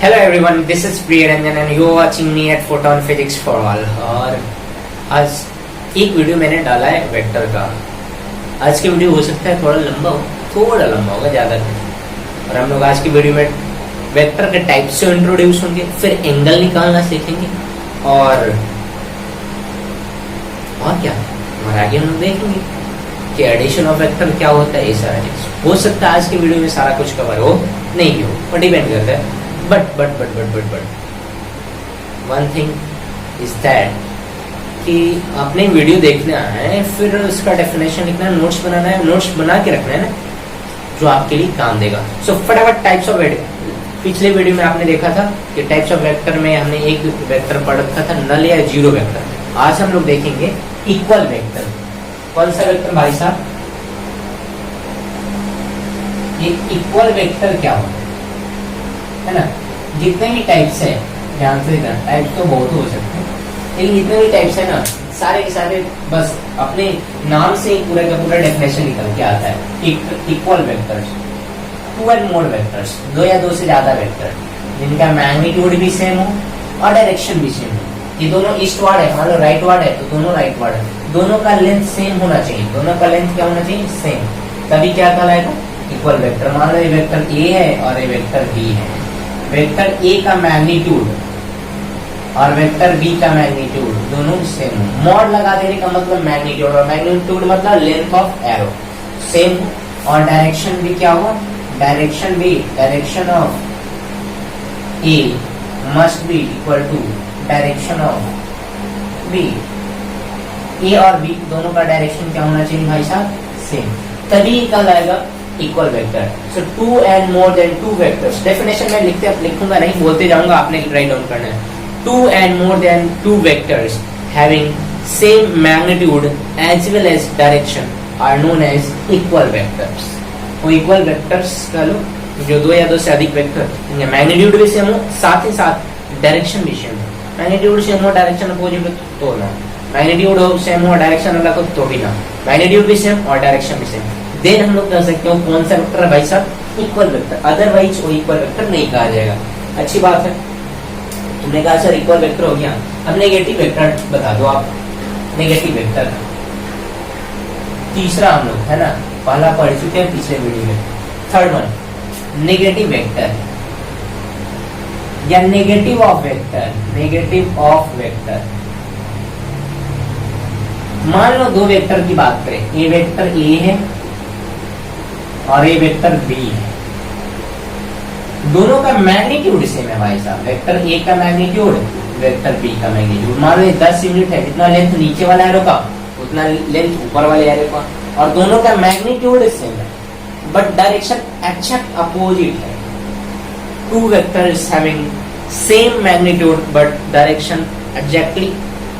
Hello everyone, this is Priya Ranjan and you are watching me at Photon Physics for all. और आज एक video मैंने डाला है वेक्टर का। आज की वीडियो हो सकता है थोड़ा लंबा होगा ज़्यादा नहीं। और हम लोग आज की वीडियो में वेक्टर के टाइप से इंट्रोड्यूस होंगे, फिर एंगल निकालना सीखेंगे और क्या और आगे हम देखेंगे कि एडिशन ऑफ वेक्टर क्या होता है। ये सारा चीज हो सकता है आज की वीडियो में सारा कुछ कवर हो, नहीं हो, और डिपेंड करता है। But one thing is that कि आपने वीडियो देखना है, फिर उसका डेफिनेशन लिखना है, नोट्स बनाना है, नोट्स बना के रखना है ना, जो आपके लिए काम देगा। सो फटाफट टाइप्स ऑफ वेक्टर। पिछले वीडियो में आपने देखा था कि टाइप्स ऑफ वेक्टर में हमने एक वेक्टर पढ़ रखा था, नल या जीरो वेक्टर। आज हम लोग देखेंगे इक्वल वेक्टर। कौन सा वेक्टर भाई साहब? ये इक्वल वेक्टर क्या होता है ना? जितने भी टाइप्स है, ध्यान से देखना, टाइप्स तो बहुत हो सकते हैं, लेकिन जितने भी टाइप्स है ना, सारे के सारे बस अपने नाम से ही पूरा का पूरा डेफिनेशन निकल के आता है। Equal vectors, two and more vectors, दो या दो से ज्यादा वेक्टर जिनका मैग्नीट्यूड भी सेम हो और डायरेक्शन भी सेम हो। ये दोनों ईस्ट वार्ड है, मान लो राइट वार्ड है तो दोनों राइट वार्ड है, दोनों का लेंथ सेम होना चाहिए, दोनों का लेंथ क्या होना चाहिए? सेम। तभी क्या कहलाएगा? Equal vector. मान लो ये वेक्टर ए है और ये वेक्टर बी है। वेक्टर ए का मैग्नीट्यूड और वेक्टर बी का मैग्नीट्यूड दोनों सेम हो। मॉड लगा देने का मतलब मैग्नीट्यूड, और मैग्नीट्यूड मतलब लेंथ ऑफ एरो सेम हो। और डायरेक्शन भी क्या हो? Direction of A must be equal to direction of B. A और बी दोनों का डायरेक्शन क्या होना चाहिए भाई साहब? सेम। तभी कहलाएगा equal vector. So two and more than two vectors. Definition में लिखूंगा नहीं, बोलते जाऊंगा, आपने राइट डाउन करना है। Two and more than two vectors having same magnitude as well as direction are known as equal vectors. वो इक्वल वेक्टर्स कह लो जो दो या दो से अधिक वेक्टर, मैग्नीट्यूड भी सेम हो, साथ ही साथ डायरेक्शन भी सेम हो। मैग्नीट्यूड सेम हो, डायरेक्शन अपोजिट तो ना, मैग्नीट्यूड हो सेम हो, डायरेक्शन अलग हो तो भी ना, मैग्नीट्यूड भी सेम और डायरेक्शन भी सेम, देन हम लोग कह सकते हो कौन सा वेक्टर है भाई साहब? Equal vector. अदरवाइज वो इक्वल वेक्टर नहीं कहा जाएगा। अच्छी बात है। तुमने कहा सर इक्वल वेक्टर हो गया, अब नेगेटिव वेक्टर बता दो आप। नेगेटिव वेक्टर तीसरा हम लोग है ना, पहला पढ़ चुके हैं पिछले वीडियो में। थर्ड वन नेगेटिव वेक्टर या negative of vector. Negative of vector, मान लो दो वेक्टर की बात करें, ये वेक्टर ए है और ये वेक्टर बी है। दोनों का मैग्नीट्यूड सेम है भाई साहब। वेक्टर ए का मैग्नीट्यूड, वेक्टर बी का मैग्नीट्यूड। मान लो 10 यूनिट है, जितना लेंथ नीचे वाला एरो का उतना लेंथ ऊपर वाले एरो का, और दोनों का मैग्नीट्यूड सेम है बट डायरेक्शन एक्जेक्ट अपोजिट है। To vectors having same magnitude but direction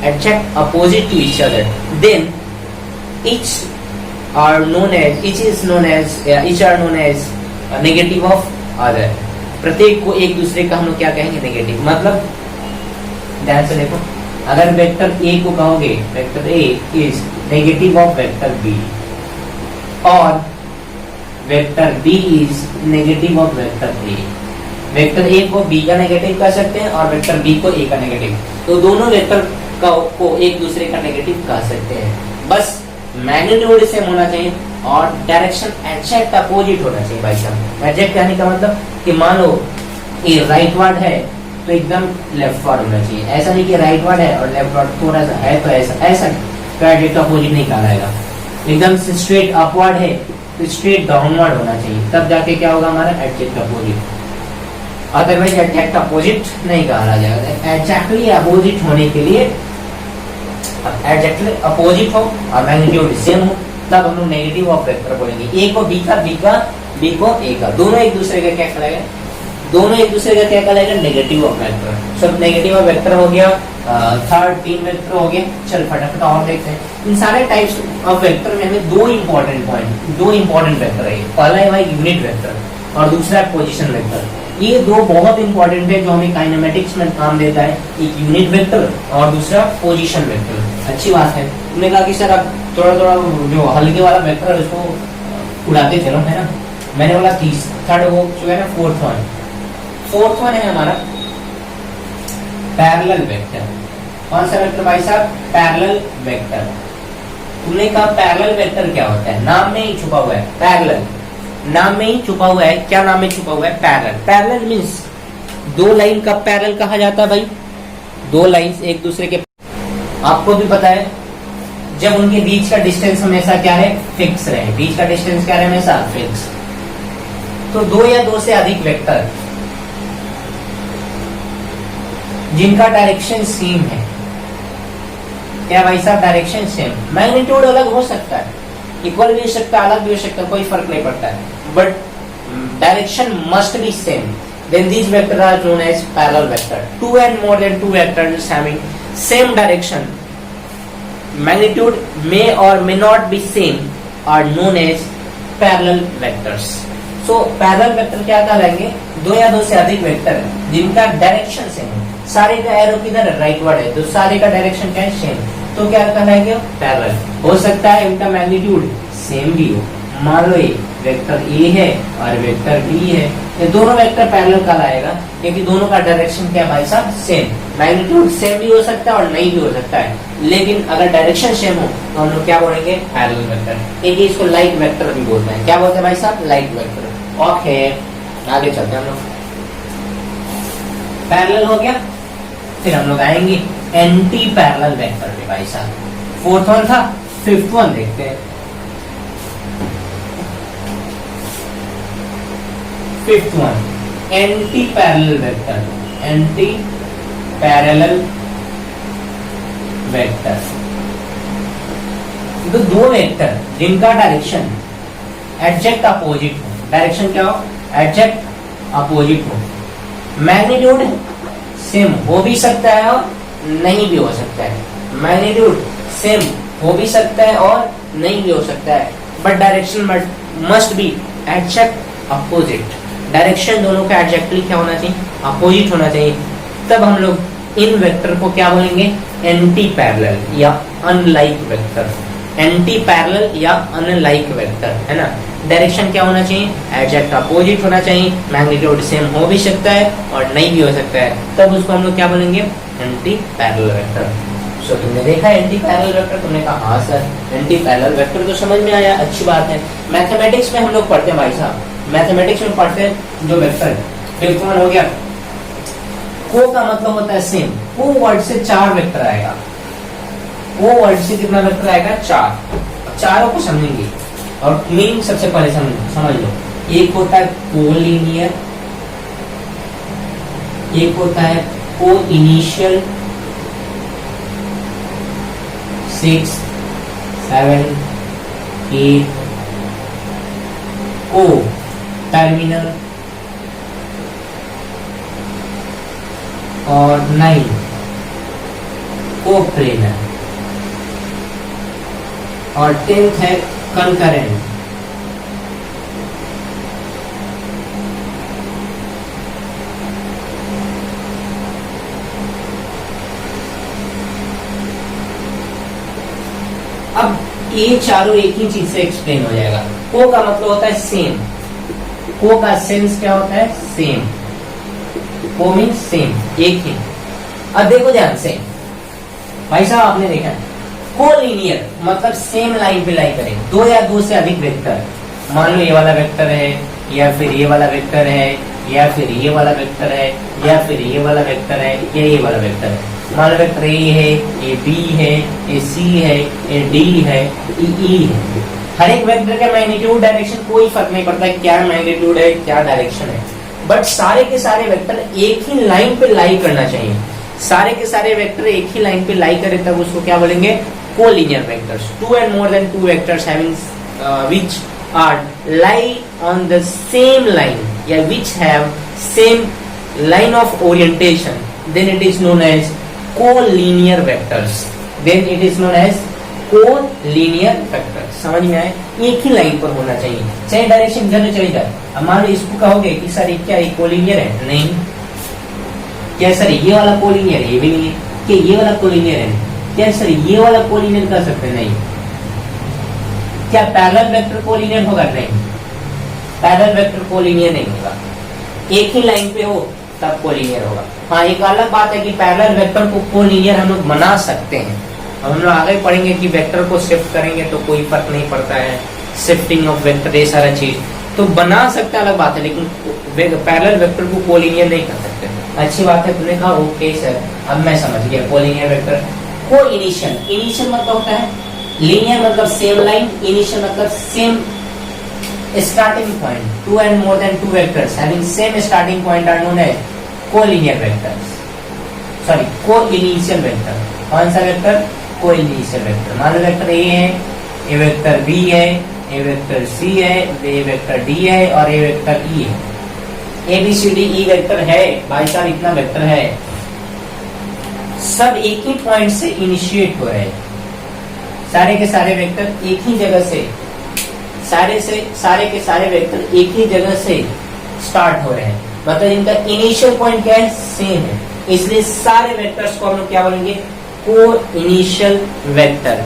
exact opposite to each other, then each are known as negative of other। प्रत्येक को एक दूसरे का हम लोग क्या कहेंगे? नेगेटिव। मतलब ध्यान से देखो, अगर वेक्टर ए को कहोगे vector A is negative of vector B, और vector B is negative of vector A. Vector A को बी का नेगेटिव कह सकते हैं और वेक्टर बी को ए का नेगेटिव, तो दोनों वेक्टर को एक दूसरे का नेगेटिव कह सकते हैं। बस मैग्नीट्यूड सेम होना चाहिए और डायरेक्शन एक्जेक्ट अपोजिट होना चाहिए भाई साहब। एक्जेक्ट कहने का मतलब कि मान लो ये राइट वार्ड है तो एकदम लेफ्ट वार्ड होना चाहिए। ऐसा नहीं कि राइट वार्ड है और लेफ्ट वार्ड थोड़ा सा है तो ऐसा तो एडजेक्ट अपोजिट नहीं कहलाएगा। एकदम से स्ट्रेट अपवर्ड है तो स्ट्रेट डाउनवर्ड होना चाहिए, तब जाके क्या होगा हमारा? एडजेक्ट अपोजिट। अदरवाइज एग्जैक्ट अपोजिट नहीं कहा जाएगा। एग्जैक्टली अपोजिट होने के लिए एग्जैक्टली अपोजिट हो और मैग्नीट्यूड सेम हो, तब हम लोग नेगेटिव ऑफ वेक्टर बोलेंगे। ए को बी का, बी को ए का, दोनों एक दूसरे का क्या कहलाएगा? दोनों एक दूसरे का क्या कहलाएगा? Negative of vector. सब नेगेटिव ऑफ वेक्टर हो गया। थर्ड 3 वेक्टर हो गए। चल फटाफट और देखते हैं। इन सारे टाइप्स ऑफ वेक्टर में हमें दो इंपॉर्टेंट वेक्टर है। पहला है भाई यूनिट वेक्टर और दूसरा है पोजीशन वेक्टर। ये दो बहुत इंपॉर्टेंट है जो हमें काइनेमेटिक्स में काम देता है। एक यूनिट वेक्टर और दूसरा पोजीशन वेक्टर। अच्छी बात है। तुमने कहा कि सर आप थोड़ा जो हल्के वाला वेक्टर है उसको उड़ाते चलो, है ना। मैंने बोला 30, थर्ड हो चुका है ना, फोर्थ वन। फोर्थ वन है हमारा पैरेलल वेक्टर। कौन सा वेक्टर भाई साहब? Parallel vector. तुमने कहा पैरेलल वेक्टर क्या होता है? नाम में ही छुपा हुआ है पैरेलल, नाम में ही छुपा हुआ है। क्या नाम में छुपा हुआ है? पैरेलल। पैरेलल मींस दो लाइन का पैरेलल कहा जाता है भाई, दो लाइंस एक दूसरे के, आपको भी पता है जब उनके बीच का डिस्टेंस हमेशा क्या है? फिक्स रहे। बीच का डिस्टेंस क्या है? हमेशा फिक्स। तो दो या दो से अधिक वेक्टर जिनका डायरेक्शन सेम है, क्या भाई साहब? Direction same. मैग्नीट्यूड अलग हो सकता है, इक्वल भी हो सकता है, अलग भी हो सकता है, कोई फर्क नहीं पड़ता है, but direction must be same, then these vectors are known as parallel vector. Two and more than two vectors having same direction, magnitude may or may not be same, are known as parallel vectors. So parallel vector क्या कहलाएंगे? दो या दो से अधिक vector जिनका direction same है। सारे का एरो किधर है? राइटवर्ड है, तो सारे का डायरेक्शन क्या है? सेम, तो क्या कहलाएंगे? पैरेलल। हो सकता है इनका मैग्नीट्यूड सेम भी हो, मान लो ये वेक्टर ए है और वेक्टर बी है, ये दोनों वेक्टर पैरेलल कहलाएगा क्योंकि दोनों का डायरेक्शन क्या भाई साहब? सेम। मैग्नीट्यूड सेम भी हो सकता है और नहीं भी हो सकता है, लेकिन अगर डायरेक्शन सेम हो तो हम लोग क्या बोलेंगे? Parallel vector. एक इसको लाइट वेक्टर भी बोलते हैं। क्या बोलते हैं भाई साहब? Light vector. ओके, आगे चलते हैं हम लोग। पैरेलल हो गया, फिर हम लोग आएंगे एंटी पैरेलल वेक्टर पे भाई साहब। फोर्थ वन था, फिफ्थ वन देखते हैं। Fifth one anti parallel vector. Anti parallel vector तो दो वेक्टर जिनका डायरेक्शन एग्जैक्ट अपोजिट हो। डायरेक्शन क्या हो? एग्जैक्ट अपोजिट हो। मैग्नीट्यूड सेम हो भी सकता है और नहीं भी हो सकता है। मैग्नीट्यूड सेम हो भी सकता है और नहीं भी हो सकता है, but direction must be exact opposite. Direction दोनों का एग्जैक्टली क्या होना चाहिए? अपोजिट होना चाहिए। तब हम लोग इन वेक्टर को क्या बोलेंगे? एंटी पैरेलल या अनलाइक वेक्टर। एंटी पैरेलल या अनलाइक वेक्टर, है ना। डायरेक्शन क्या होना चाहिए? एग्जैक्ट अपोजिट होना चाहिए। मैग्नीट्यूड सेम हो भी सकता है और नहीं भी हो सकता है, तब उसको हम लोग क्या बोलेंगे? Anti parallel vector. सो तुमने देखा एंटी पैरेलल वेक्टर, तुमने कहा हाँ सर एंटी पैरेलल वेक्टर तो समझ में आया, अच्छी बात है। मैथमेटिक्स में हम लोग पढ़ते हैं भाई साहब, मैथमेटिक्स में पढ़ते हैं जो वेक्टर। फिफ्थ वन हो गया, को का मतलब होता है सेम। को वर्ड से चार वेक्टर आएगा। को वर्ड से कितना वेक्टर आएगा? चार। चारों को समझेंगे और मीनिंग सबसे पहले समझ लो। एक होता है कोलिनियर, एक होता है को इनिशियल, 6, 7, 8, को टर्मिनल और 9 को प्लेनर और 10th है कंकरेंट। अब ये चारों एक ही चीज से एक्सप्लेन हो जाएगा। को का मतलब होता है सेम। को का सेंस क्या होता है? सेम। को मीन्स सेम, एक ही। अब देखो ध्यान से भाई साहब, आपने देखा है कोलिनियर मतलब सेम लाइन पे लाई करें दो या दो से अधिक वेक्टर। मान लो ये वाला वेक्टर है, या फिर ये वाला वेक्टर है, या फिर ये वाला वेक्टर है, या फिर ये वाला वेक्टर है, या ये वाला वेक्टर है। मान लो वेक्टर ए है, ये बी है, ये सी है, ये डी है, ये ई है। हर एक वेक्टर का मैग्नीट्यूड डायरेक्शन कोई फर्क नहीं पड़ता है क्या मैग्नीट्यूड है क्या डायरेक्शन है, बट सारे के सारे वेक्टर एक ही लाइन पे लाई करना चाहिए। सारे के सारे वेक्टर एक ही लाइन पे लाई करें तब उसको क्या बोलेंगे? Collinear vectors. Two and more than two vectors having which are lie on the same line या which have same line of orientation, then it is known as collinear vectors. Then it is known as collinear vector. समझ में आए? एक ही line पर होना चाहिए, चाहे direction इधर चली जाए। अब मान लो इसको कहोगे कि सर क्या ये कोलिनियर है? नहीं। क्या सर ये वाला कोलिनियर है? ये भी नहीं है। क्या ये वाला कोलिनियर है? क्या सर ये वाला कोलिनियर कर सकते? नहीं। क्या पैरेलल वेक्टर कोलिनियर होगा? नहीं, पैरेलल वेक्टर कोलिनियर नहीं होगा। एक ही लाइन पे हो तब कोलिनियर होगा। हाँ, एक अलग बात है कि पैरेलल वेक्टर को कोलिनियर हम लोग बना सकते हैं। हम लोग आगे पढ़ेंगे कि वेक्टर को शिफ्ट करेंगे तो कोई फर्क नहीं पड़ता है, शिफ्टिंग ऑफ वेक्टर ये सारा चीज तो बना सकते हैं, अलग बात है, लेकिन पैरेलल वेक्टर को कोलिनियर नहीं कर सकते। अच्छी बात है, तुमने कहा ओके सर, अब मैं समझ गया collinear vector. Coinitial, initial मतलब होता है लीनियर मतलब सेम लाइन, इनिशियल मतलब same starting point. Two and more than two vectors having same starting point are known as collinear vectors, sorry coinitial vector. कौन सा vector? Coinitial vector. मान लो vector A है, ए vector B है, ए vector C है, ए vector D है और ए vector E है। A B C D E vector है भाई साहब, इतना वेक्टर है, सब एक ही पॉइंट से इनिशिएट हो रहे हैं। सारे के सारे वेक्टर एक ही जगह से, सारे के सारे वेक्टर एक ही जगह से स्टार्ट हो रहे हैं, मतलब इनका इनिशियल पॉइंट क्या है? सेम है, इसलिए सारे वेक्टर्स को हम लोग क्या बोलेंगे? Coinitial vector.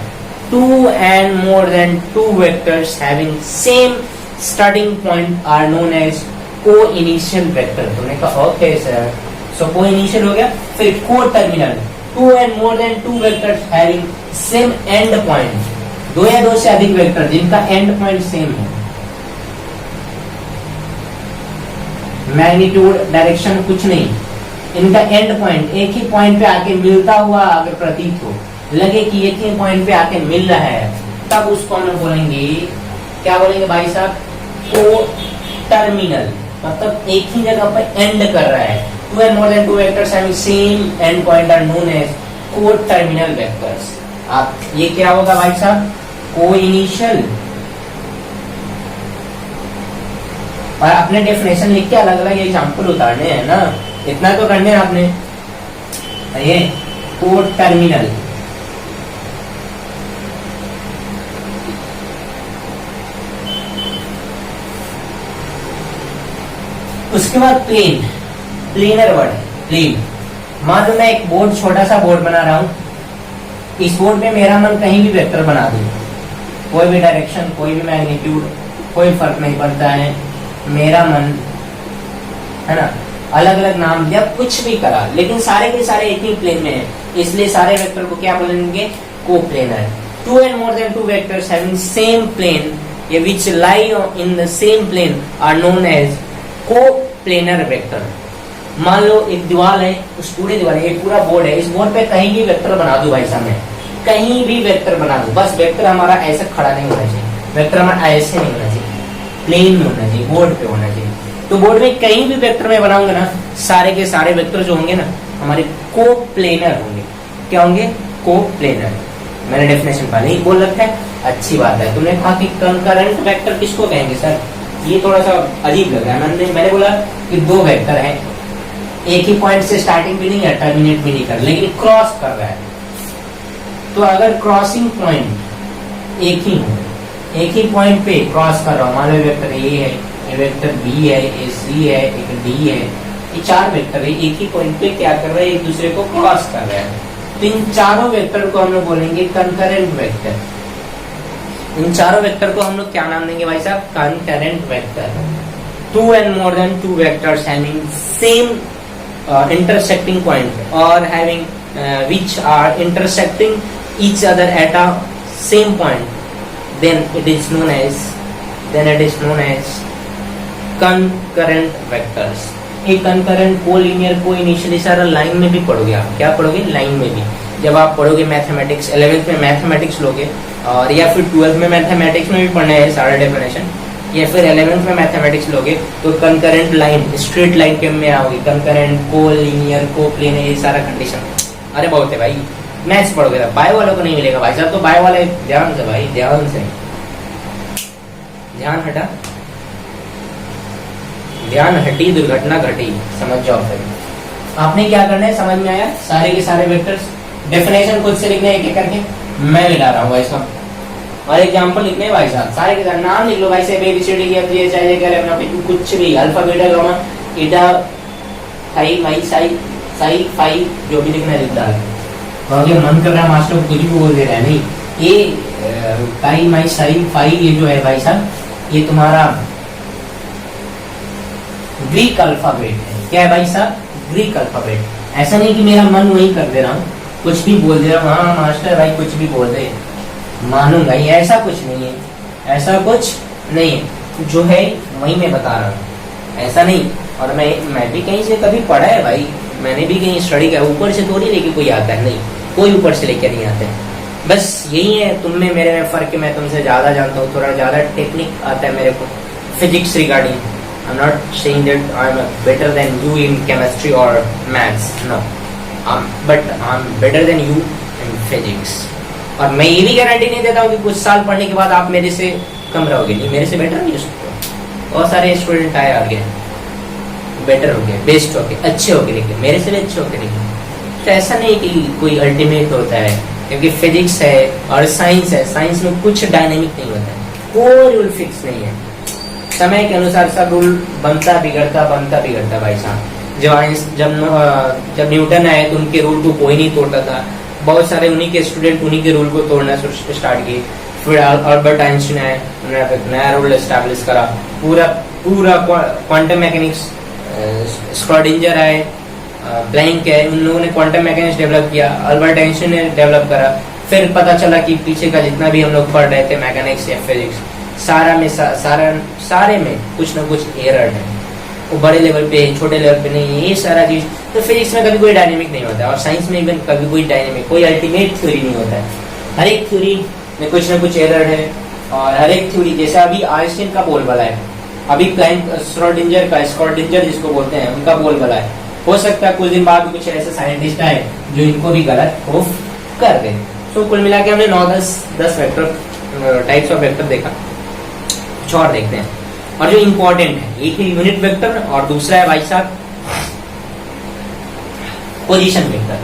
Two and more than two vectors having same starting point are known as coinitial vector. तुमने कहा ओके सर, सो को इनिशियल हो गया। फिर coterminal, two and more than two vectors having same end point, दो या दो से अधिक वेक्टर जिनका एंड पॉइंट सेम है। मैग्नीट्यूड डायरेक्शन कुछ नहीं, इनका एंड पॉइंट एक ही पॉइंट पे आके मिलता हुआ अगर प्रतीत हो, लगे कि एक ही पॉइंट पे आके मिल रहा है, तब उसको हम बोलेंगे, क्या बोलेंगे भाई साहब? को टर्मिनल, मतलब एक ही जगह पर एंड कर रहा है। Two and more than two vectors having same end point are known as coterminal vectors. आप ये क्या होगा भाई साहब? को इनिशियल। और अपने डेफिनेशन लिख के अलग अलग एग्जाम्पल उतारने हैं ना, इतना तो करने हैं आपने। ये को टर्मिनल, उसके बाद प्लेन, प्लेनर वर्ड है प्लेन। मान लो मैं एक बोर्ड, छोटा सा बोर्ड बना रहा हूं, इस बोर्ड पे मेरा मन कहीं भी वेक्टर बना दे, कोई भी डायरेक्शन, कोई भी मैग्नीट्यूड, कोई फर्क नहीं पड़ता है, मेरा मन है ना, अलग अलग नाम दिया, कुछ भी करा, लेकिन सारे के सारे एक ही प्लेन में है, इसलिए सारे वेक्टर को क्या बोलेंगे? Coplanar. Two and more than two vectors having same plane ये which lie in the same plane are known as coplanar vector. मान लो एक दीवार है, उस पूरे दीवार, एक पूरा बोर्ड है, इस बोर्ड पे कहीं भी वेक्टर बना दूं भाई साहब, मैं कहीं भी वेक्टर बना दूं, बस वेक्टर हमारा ऐसे खड़ा नहीं होना चाहिए, वेक्टर हमारा ऐसे नहीं होना चाहिए, प्लेन में होना चाहिए, बोर्ड पे होना चाहिए। तो बोर्ड में कहीं भी वेक्टर में बनाऊंगा ना, सारे के सारे वेक्टर जो होंगे ना हमारे को प्लेनर होंगे। क्या होंगे? को प्लेनर। मैंने डेफिनेशन पहले ही बोल रखा है, अच्छी बात है। तुमने कहा कि कंकरेंट वेक्टर किसको कहेंगे सर? ये थोड़ा सा अजीब लग रहा है। मैंने बोला कि दो वेक्टर है, एक ही पॉइंट से स्टार्टिंग भी नहीं है, टर्मिनेट भी नहीं कर, लेकिन क्रॉस कर रहा है। तो अगर क्रॉसिंग पॉइंट एक ही हो, एक ही पॉइंट पे क्रॉस कर रहा हूं, मान लो वेक्टर ए है, ए वेक्टर बी है, ए सी है, एक डी है, ये चार वेक्टर है, एक ही पॉइंट पे क्या कर रहे हैं? एक दूसरे को क्रॉस कर रहे हैं। तो इन चारों वेक्टर को हम लोग बोलेंगे कंकरेंट वेक्टर। इन चारों वेक्टर को हम लोग क्या नाम देंगे भाई साहब? Concurrent vector. Two and more than two vectors having same intersecting point or having which are intersecting each other at a same point, then it is known as concurrent vectors। ये concurrent, co-linear, co-initial सारा line में भी पढ़ोगे आप। क्या पढ़ोगे? Line में भी। जब आप पढ़ोगे मैथमेटिक्स, 11th में मैथमेटिक्स लोगे, और या फिर 12th में मैथमेटिक्स में भी पढ़ना है सारा डेफिनेशन, या फिर 11th में मैथमेटिक्स लोगे तो कंकरेंट लाइन, स्ट्रेट लाइन के में आओगे, कंकरेंट, को लीनियर, को प्लेनर, ये सारा कंडीशन। अरे बहुत है भाई, मैथ्स पढ़ोगे तो बायो वालों को नहीं मिलेगा भाई साहब। तो बायो वाले ध्यान से भाई, ध्यान से, ध्यान हटा, ध्यान हटी, दुर्घटना घटी, समझ जाओ। फिर आपने क्या करना है, समझ में आया? सारे के सारे वेक्टर्स डेफिनेशन खुद से लिखना है एक एक करके, मैं लिखा रहा हूँ भाई साहब, और एग्जांपल लिखने भाई साहब, सारे के सारे नाम लिख लो भाई साहब, ABCD F G H I J K अपना कुछ भी, alpha beta gamma eta theta mu psi psi phi, जो भी लिखना है लिख डाल। और अगर मन कर रहा है मास्टर कुछ भी बोल दे रहा है, नहीं, ये ताई माई साई फाई, ये जो है भाई साहब, ये तुम्हारा ग्रीक अल्फाबेट है। क्या है भाई साहब? Greek alphabet. ऐसा नहीं कि मेरा मन वही कर दे रहा हूँ, कुछ भी बोल दे रहा हूँ, हाँ मास्टर भाई कुछ भी बोल दे मानूंगा, ये ऐसा कुछ नहीं है, ऐसा कुछ नहीं है, जो है वही मैं बता रहा हूँ, ऐसा नहीं। और मैं भी कहीं से कभी पढ़ा है भाई, मैंने भी कहीं स्टडी किया, ऊपर से थोड़ी लेके कोई आता है, नहीं, कोई ऊपर से लेके नहीं आता है। बस यही है तुम में मेरे में फर्क है, मैं तुमसे ज्यादा जानता हूँ, थोड़ा ज्यादा टेक्निक आता है मेरे को physics regarding. I am not saying that I am better than you in chemistry और maths, no, but I am better than you in physics. और मैं ये भी गारंटी नहीं देता हूँ कि कुछ साल पढ़ने के बाद आप मेरे से कम रहोगे, नहीं, मेरे से बेटर नहीं हो सकते। बहुत सारे स्टूडेंट आए आ गए, बेटर हो गए, बेस्ट हो गए, अच्छे हो गए, लेकिन मेरे से भी अच्छे हो गए। लेकिन तो ऐसा नहीं कि कोई अल्टीमेट होता है, क्योंकि फिजिक्स है और साइंस है, साइंस में कुछ डायनेमिक नहीं होता है, कोई रूल फिक्स नहीं है, समय के अनुसार सब रूल बनता बिगड़ता भाई साहब। जब न्यूटन आए तो उनके रूल को कोई नहीं तोड़ता था, बहुत सारे उन्हीं के स्टूडेंट उन्हीं के रूल को तोड़ना स्टार्ट किए। फिर अल्बर्ट आइंस्टीन आए, उन्होंने एक नया रूल एस्टैब्लिश करा, पूरा क्वांटम मैकेनिक्स। स्क्रॉडिंजर आए, प्लैंक है, उन लोगों ने क्वांटम मैकेनिक्स डेवलप किया, अल्बर्ट आइंस्टीन ने डेवलप करा। फिर पता चला कि पीछे का जितना भी हम लोग पढ़ रहे थे मैकेनिक्स या फिजिक्स, सारे में कुछ ना कुछ एरर है, वो बड़े लेवल पे छोटे लेवल पे नहीं, ये सारा चीज। तो फिजिक्स में कभी कोई डायनेमिक नहीं होता है, और साइंस में इवन कभी कोई डायनेमिक, कोई अल्टीमेट थ्योरी नहीं होता है। हर एक थ्योरी में कुछ ना कुछ एरर है, और हर एक थ्योरी, जैसे अभी आइंस्टीन का बोलबाला है, अभी प्लैंक स्क्रॉडिंजर जिसको बोलते हैं, उनका बोलबाला है, हो सकता है कुछ दिन बाद कुछ ऐसे साइंटिस्ट आए जो इनको भी गलत प्रूफ कर दे। तो कुल मिला के हमने 9-10 वेक्टर टाइप्स ऑफ वेक्टर देखा, कुछ और देखते हैं। और जो इम्पोर्टेंट है, एक है यूनिट वेक्टर और दूसरा है भाई साहब पोजीशन वेक्टर।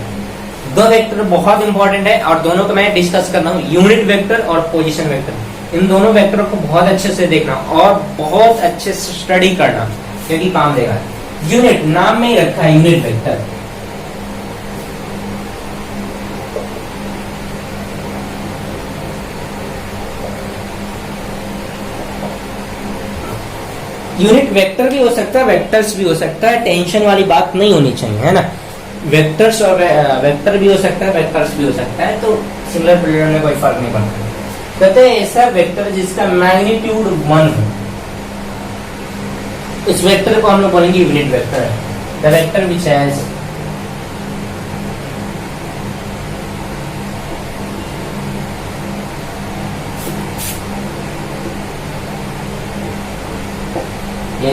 दो वेक्टर बहुत इंपॉर्टेंट है और दोनों को मैं डिस्कस कर रहा हूँ, यूनिट वेक्टर और पोजीशन वेक्टर। इन दोनों वेक्टरों को बहुत अच्छे से देखना और बहुत अच्छे से स्टडी करना, क्योंकि काम देगा। यूनिट नाम में ही रखा है यूनिट वेक्टर, यूनिट वेक्टर भी हो सकता है, वेक्टर्स भी हो सकता है, टेंशन वाली बात नहीं होनी चाहिए, है ना। वेक्टर्स और वेक्टर भी हो सकता है, वेक्टर्स भी हो सकता है, तो सिंगुलर प्लूरल में कोई फर्क नहीं पड़ता। कहते हैं ऐसा वेक्टर जिसका मैग्नीट्यूड 1 हो, इस वेक्टर को हम लोग बोलेंगे unit vector. The vector which has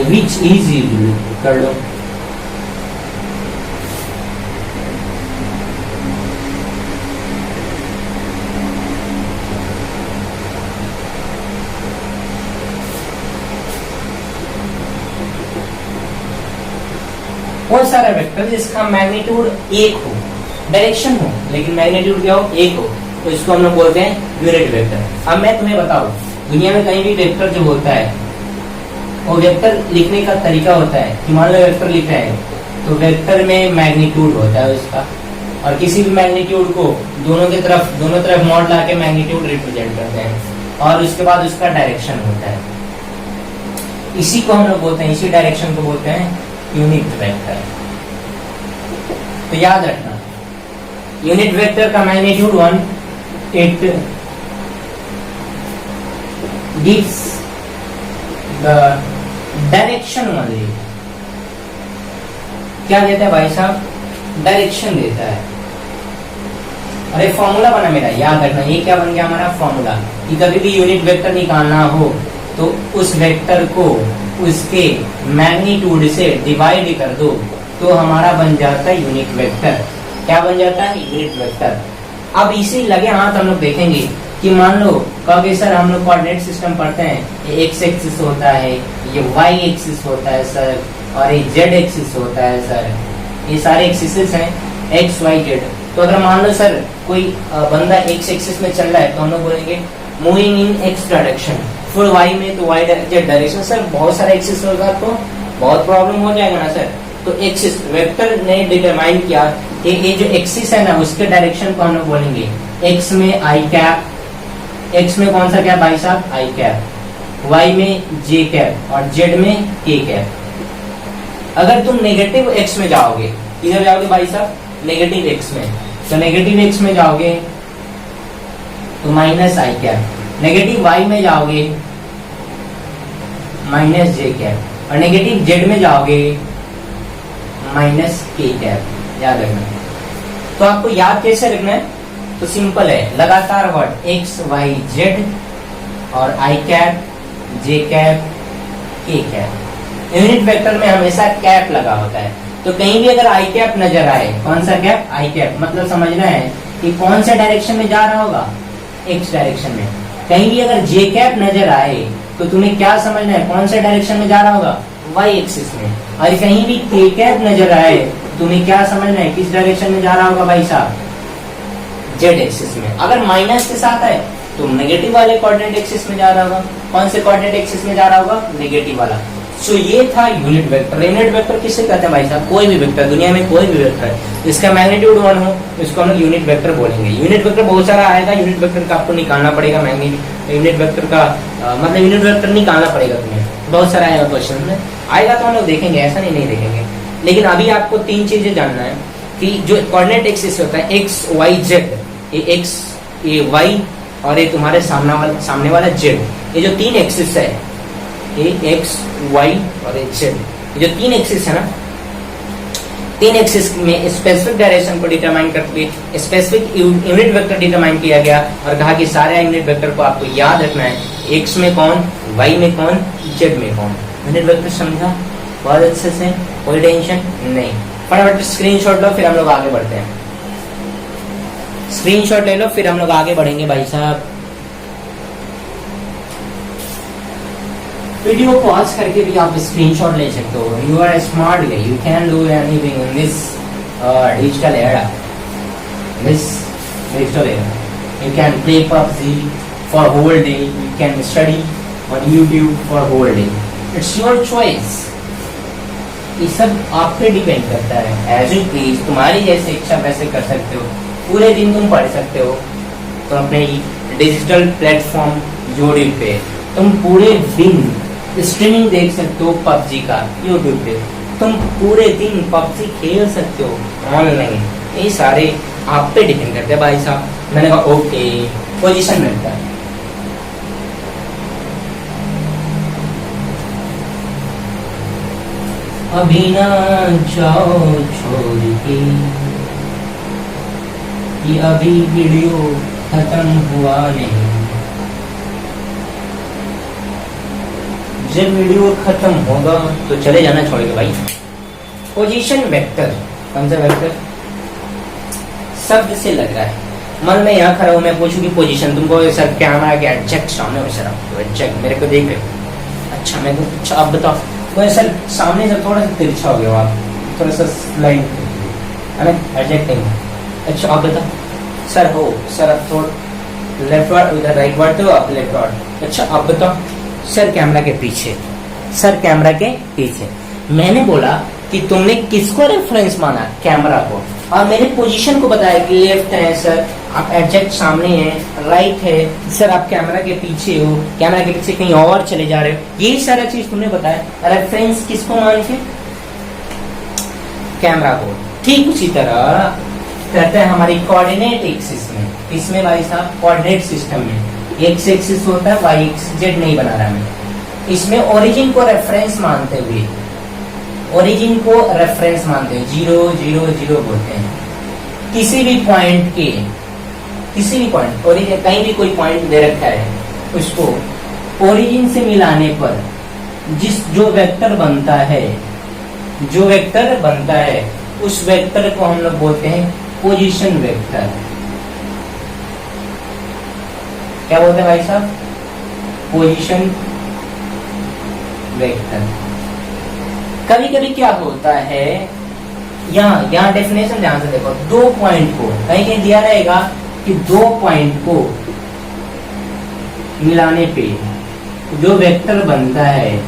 which is कर लो, बहुत सारा वेक्टर जिसका मैग्नीट्यूड 1 हो, डायरेक्शन हो, लेकिन मैग्नीट्यूड क्या हो, 1 हो, तो इसको हम लोग बोलते हैं यूनिट वेक्टर। अब मैं तुम्हें बताऊं, दुनिया में कहीं भी वेक्टर जो होता है, वो वेक्टर लिखने का तरीका होता है कि मान लो वेक्टर लिख रहे हैं तो वेक्टर में मैग्नीट्यूड होता है उसका, और किसी भी मैग्नीट्यूड को दोनों तरफ मॉड ला के मैग्नीट्यूड रिप्रेजेंट करते हैं, और उसके बाद उसका डायरेक्शन होता है। इसी को हम लोग बोलते हैं, इसी डायरेक्शन को बोलते हैं यूनिट वेक्टर। तो याद रखना, यूनिट वेक्टर का magnitude 1, it gives the direction only. क्या देता है भाई साहब, डायरेक्शन देता है। अरे फॉर्मूला बना मेरा, याद रखना, ये क्या बन गया हमारा फॉर्मूला, कि कभी भी यूनिट वेक्टर निकालना हो तो उस वेक्टर को उसके मैग्नीट्यूड से डिवाइड कर दो, तो हमारा बन जाता है यूनिट वेक्टर। क्या बन जाता है, यूनिट वेक्टर। अब इसी लगे हाथ हम लोग देखेंगे कि मान लो कभी सर हम लोग कोऑर्डिनेट सिस्टम पढ़ते हैं, ये एक्स एक्सिस होता है, ये वाई एक्सिस होता है सर, और ये जेड एक्सिस होता है सर, ये सारे एक्सिस हैं एक्स वाई जेड। तो अगर मान लो सर कोई बंदा एक्स एक्सिस में चल रहा है तो हम लोग बोलेंगे मूविंग इन एक्स डायरेक्शन, फिर वाई में तो वाई जेड डायरेक्शन। सर बहुत सारा एक्सिस होगा तो बहुत प्रॉब्लम हो जाएगा ना सर। तो एक्सिस वेक्टर ने डिटरमाइन किया कि ये जो एक्सिस है ना उसके डायरेक्शन को हम लोग बोलेंगे एक्स में आई कैप, एक्स में कौन सा कैप भाई साहब, आई कैप, वाई में जे कैप, और जेड में के कैप। अगर तुम नेगेटिव एक्स में जाओगे, इधर जाओगे भाई साहब नेगेटिव एक्स में, तो नेगेटिव एक्स में जाओगे तो माइनस आई कैप, नेगेटिव वाई में जाओगे माइनस जे कैप, और नेगेटिव जेड में जाओगे माइनस के कैप। याद रखना। तो आपको याद कैसे रखना है? तो सिंपल है, लगातार वर्ड एक्स वाई जेड और आई कैप जे कैप के कैप। यूनिट वेक्टर में हमेशा कैप लगा होता है, तो कहीं भी अगर आई कैप नजर आए, कौन सा कैप? आई कैप, मतलब समझना है कि कौन से डायरेक्शन में जा रहा होगा? एक्स डायरेक्शन में। कहीं भी अगर जे कैप नजर आए तो तुम्हें क्या समझना है? कौन से डायरेक्शन में जा रहा होगा? वाई एक्सिस में। और कहीं भी के कैप नजर आए तुम्हें क्या समझना है? किस डायरेक्शन में जा रहा होगा भाई साहब? जेड एक्सिस में। अगर माइनस के साथ है तो नेगेटिव वाले कोऑर्डिनेट एक्सिस में जा रहा होगा। कौन से कोऑर्डिनेट एक्सिस में जा रहा होगा? नेगेटिव वाला। सो ये था यूनिट वेक्टर। यूनिट वेक्टर किससे कहते हैं भाई साहब? कोई भी वेक्टर, दुनिया में कोई भी वेक्टर इसका मैग्नीट्यूड 1 हो इसको हम लोग यूनिट वेक्टर बोलेंगे। यूनिट वेक्टर बहुत सारा आएगा, यूनिट वेक्टर का आपको निकालना पड़ेगा। यूनिट वेक्टर का मतलब यूनिट वेक्टर निकालना पड़ेगा तुम्हें, बहुत सारा आएगा क्वेश्चन में, आएगा तो हम लोग देखेंगे, ऐसा नहीं देखेंगे। लेकिन अभी आपको 3 चीजें जानना है कि जो कोऑर्डिनेट एक्सिस होता है एक्स वाई जेड, ये एक्स ये वाई और ये तुम्हारे सामने वाला जेड, ये जो 3 एक्सिस है, ये एक्स वाई और ये जेड, ये जो 3 एक्सिस है ना, 3 एक्सिस में स्पेसिफिक डायरेक्शन को डिटरमाइन करके स्पेसिफिक यूनिट वेक्टर डिटरमाइन किया गया और कहा कि सारे यूनिट वेक्टर को आपको याद रखना है, एक्स में कौन, वाई में कौन, जेड में कौन। यूनिट वेक्टर समझा बहुत अच्छे से? कोई टेंशन नहीं। फटाफट स्क्रीनशॉट लो, फिर हम लोग आगे बढ़ते हैं। स्क्रीनशॉट ले लो, फिर हम लोग आगे बढ़ेंगे भाई साहब। वीडियो पॉज करके भी आप स्क्रीनशॉट ले सकते हो। You are smart guy, you can do anything in this digital era, this digital era. You can play PUBG for whole day, you can study on YouTube for whole day. It's your choice. ये सब आप पे depend करता है। As you please, तुम्हारी जैसे इच्छा वैसे कर सकते हो। पूरे दिन तुम पढ़ सकते हो, तो अपने डिजिटल प्लेटफॉर्म यूट्यूब पे तुम पूरे दिन स्ट्रीमिंग देख सकते हो PUBG का यूट्यूब पे। तुम पूरे दिन PUBG खेल सकते हो ऑनलाइन। ये सारे आप पे डिपेंड करते हैं भाई साहब। मैंने कहा ओके, पोजीशन मिलता है। अभी ना जाओ छोड़ के, ये अभी वीडियो खत्म हुआ नहीं। जब वीडियो खत्म होगा तो चले जाना छोड़ के भाई। पोजीशन वेक्टर, कौन सा वेक्टर? शब्द से लग रहा है। मन में यहाँ खड़ा हूँ, मैं पूछूं कि पोजीशन, तुमको सर कैमरा के एग्जैक्ट सामने हो, सर आप एग्जैक्ट मेरे को देख रहे हो। अच्छा मैं तो, अच्छा अब बताओ, तो सर सामने से थोड़ा सा तिरछा हो गया आप, थोड़ा सा स्लाइड है ना, एग्जैक्ट नहीं। अच्छा आप बताओ सर हो, सर आप थोड़ा लेफ्ट वर्ड उधर राइट वर्ड तो आप लेफ्ट वर्ड। अच्छा आप बताओ सर कैमरा के पीछे, सर कैमरा के पीछे। मैंने बोला कि तुमने किसको रेफरेंस माना? कैमरा को। और मैंने पोजीशन को बताया कि लेफ्ट है सर, आप एग्जैक्ट सामने हैं, राइट है सर, आप कैमरा के पीछे हो, कैमरा के पीछे कहीं और चले जा रहे हो। यही सारा चीज तुमने बताया। रेफरेंस किसको मान के? कैमरा को। ठीक उसी तरह कहते हैं हमारी कोऑर्डिनेट एक्सिस में, इसमें भाई साहब कोऑर्डिनेट सिस्टम में एक्स एक्सिस होता है, वाई एक्सिस, जेड नहीं बना रहा मैं। इसमें ओरिजिन को रेफरेंस मानते हुए, ओरिजिन को रेफरेंस मानते हैं, 0 0 0 बोलते हैं। किसी भी पॉइंट के, किसी भी पॉइंट, ओरिजिन कहीं भी कोई पॉइंट दे रखा है, उसको ओरिजिन से मिलाने पर जो वेक्टर बनता है, जो वेक्टर बनता है, उस वेक्टर को हम लोग बोलते हैं पोजीशन वेक्टर। क्या बोलते हैं भाई साहब? Position vector. कभी कभी क्या होता है, यहाँ डेफिनेशन ध्यान से देखो, 2 पॉइंट को कहीं कहीं दिया रहेगा कि 2 पॉइंट को मिलाने पे जो वेक्टर बनता है